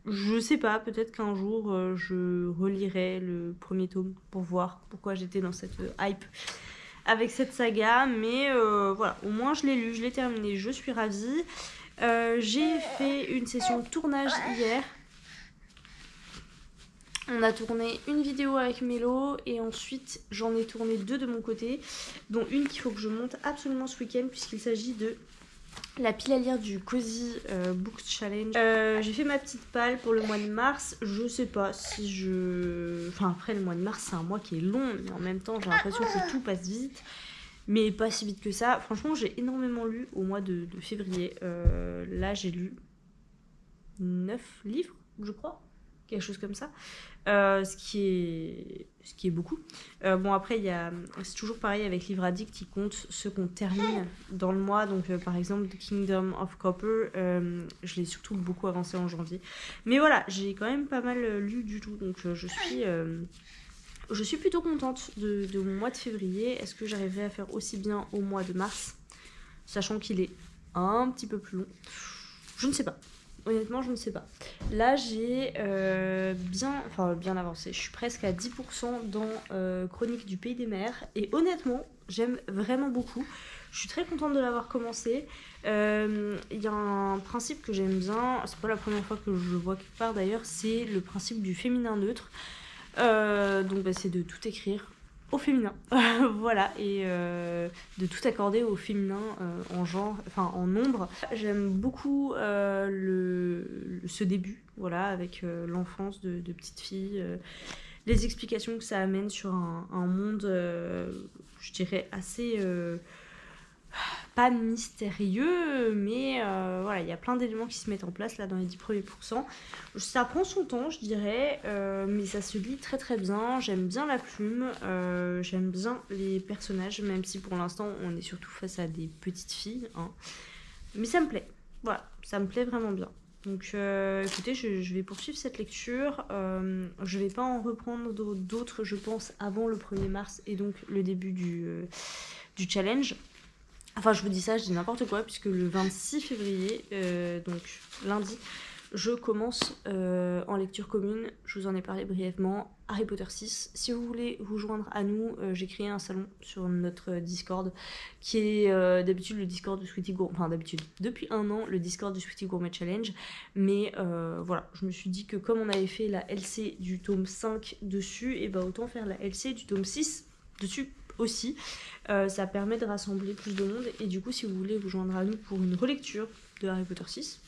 Je sais pas, peut-être qu'un jour, je relirai le premier tome pour voir pourquoi j'étais dans cette hype avec cette saga. Mais voilà, au moins je l'ai lu, je l'ai terminé, je suis ravie. J'ai fait une session de tournage hier. On a tourné une vidéo avec Mélo et ensuite j'en ai tourné 2 de mon côté, dont une qu'il faut que je monte absolument ce week-end puisqu'il s'agit de la pile à lire du Cozy Books Challenge. J'ai fait ma petite palle pour le mois de mars. Je sais pas si je... Enfin après le mois de mars c'est un mois qui est long, mais en même temps j'ai l'impression que tout passe vite. mais pas si vite que ça. Franchement, j'ai énormément lu au mois de février. Là, j'ai lu 9 livres, je crois, quelque chose comme ça. Ce qui est beaucoup. Bon, après, c'est toujours pareil avec Livre Addict, ils comptent ceux qu'on termine dans le mois. Donc, par exemple, The Kingdom of Copper, je l'ai surtout beaucoup avancé en janvier. Mais voilà, j'ai quand même pas mal lu du tout. Donc, je suis plutôt contente de mon mois de février. Est-ce que j'arriverai à faire aussi bien au mois de mars, sachant qu'il est un petit peu plus long? Je ne sais pas. Honnêtement, je ne sais pas. Là, j'ai bien avancé. Je suis presque à 10% dans Chronique du Pays des Mers. Et honnêtement, j'aime vraiment beaucoup. Je suis très contente de l'avoir commencé. Il y a un principe que j'aime bien. C'est pas la première fois que je le vois quelque part d'ailleurs. C'est le principe du féminin neutre. Donc, c'est de tout écrire au féminin. Voilà, et de tout accorder au féminin en genre, enfin en nombre. J'aime beaucoup ce début, voilà, avec l'enfance de petites filles, les explications que ça amène sur un monde, je dirais, assez pas mystérieux, mais voilà, il y a plein d'éléments qui se mettent en place là dans les 10 premiers pourcents. Ça prend son temps, je dirais, mais ça se lit très très bien. J'aime bien la plume, j'aime bien les personnages, même si pour l'instant on est surtout face à des petites filles, hein. Mais ça me plaît, voilà, ça me plaît vraiment bien. Donc écoutez, je vais poursuivre cette lecture. Je vais pas en reprendre d'autres, je pense, avant le 1er mars et donc le début du challenge. Enfin, je vous dis ça, je dis n'importe quoi, puisque le 26 février, donc lundi, je commence en lecture commune. Je vous en ai parlé brièvement. Harry Potter 6. Si vous voulez vous joindre à nous, j'ai créé un salon sur notre Discord, qui est d'habitude le Discord du Sweetie Gourmet. Enfin, d'habitude, depuis 1 an, le Discord du Sweetie Gourmet Challenge. Mais voilà, je me suis dit que comme on avait fait la LC du tome 5 dessus, et bah autant faire la LC du tome 6 dessus aussi. Ça permet de rassembler plus de monde, et du coup si vous voulez vous joindre à nous pour une relecture de Harry Potter 6,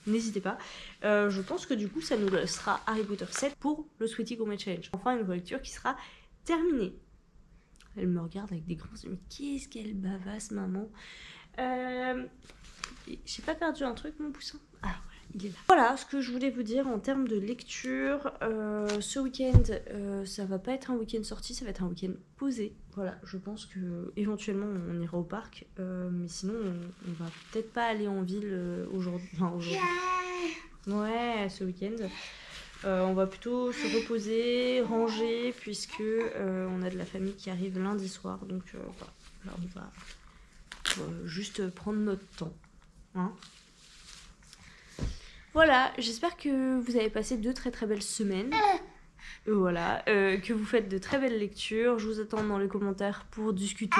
n'hésitez pas. Je pense que du coup ça nous laissera Harry Potter 7 pour le Sweetie Gourmet Challenge. Enfin, une relecture qui sera terminée. Elle me regarde avec des grands yeux, mais qu'est-ce qu'elle bavasse, maman. J'ai pas perdu un truc, mon poussin? Ah voilà, il est là. Voilà ce que je voulais vous dire en termes de lecture. Ce week-end, ça va pas être un week-end sorti, ça va être un week-end posé. Voilà, je pense que éventuellement on ira au parc, mais sinon on va peut-être pas aller en ville aujourd'hui. Enfin, aujourd'hui. Ouais, ce week-end. On va plutôt se reposer, ranger, puisque on a de la famille qui arrive lundi soir. Donc voilà, là, on va juste prendre notre temps. Hein. Voilà, j'espère que vous avez passé 2 très très belles semaines. Voilà, que vous faites de très belles lectures. Je vous attends dans les commentaires pour discuter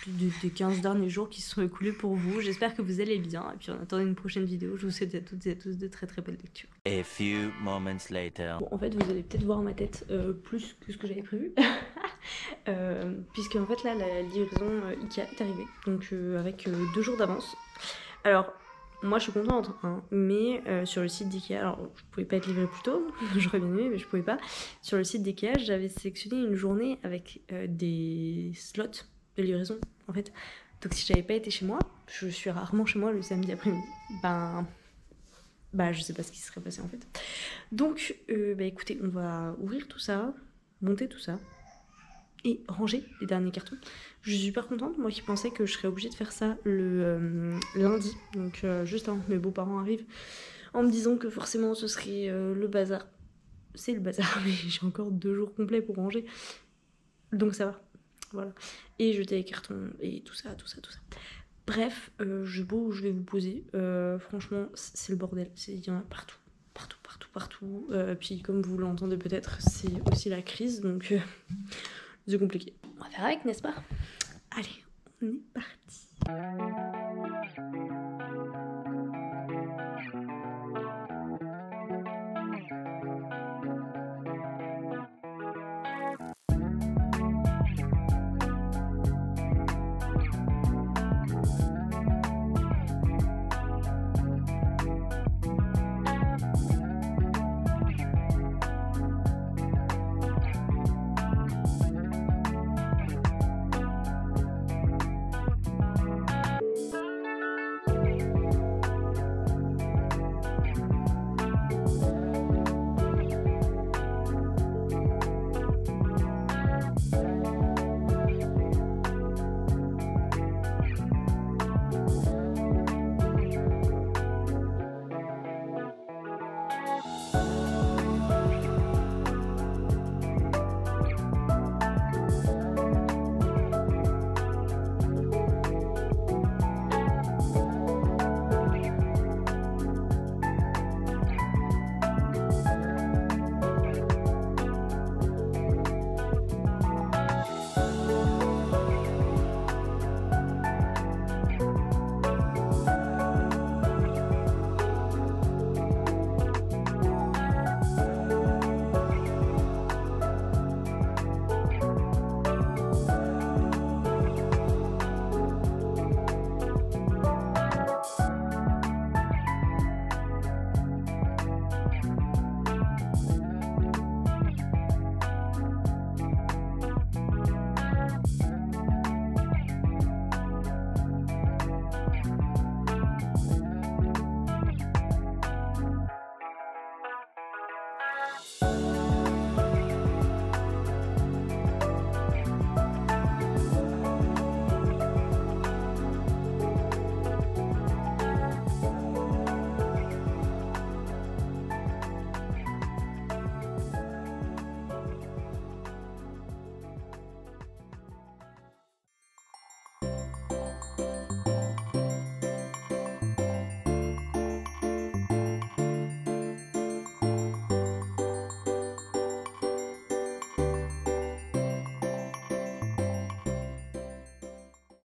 des 15 derniers jours qui se sont écoulés pour vous. J'espère que vous allez bien. Et puis en attendant une prochaine vidéo, je vous souhaite à toutes et à tous de très très belles lectures. A few moments later. Bon, en fait, vous allez peut-être voir ma tête plus que ce que j'avais prévu. Puisque en fait là, la livraison Ikea est arrivée. Donc avec 2 jours d'avance. Alors... moi je suis contente, hein, mais sur le site d'Ikea, alors je pouvais pas être livrée plus tôt, j'aurais bien aimé, mais je pouvais pas. Sur le site d'Ikea, j'avais sélectionné une journée avec des slots de livraison en fait. Donc si j'avais pas été chez moi, je suis rarement chez moi le samedi après-midi, je sais pas ce qui serait passé en fait. Donc écoutez, on va ouvrir tout ça, monter tout ça et ranger les derniers cartons. Je suis super contente, moi qui pensais que je serais obligée de faire ça le lundi, donc juste avant que mes beaux-parents arrivent, en me disant que forcément ce serait le bazar. C'est le bazar, mais j'ai encore 2 jours complets pour ranger, donc ça va, voilà. Et jeter les cartons et tout ça. Bref, je vais vous poser, franchement c'est le bordel, il y en a partout. Puis comme vous l'entendez peut-être, c'est aussi la crise, donc c'est compliqué. On va faire avec, n'est-ce pas? Allez, on est parti.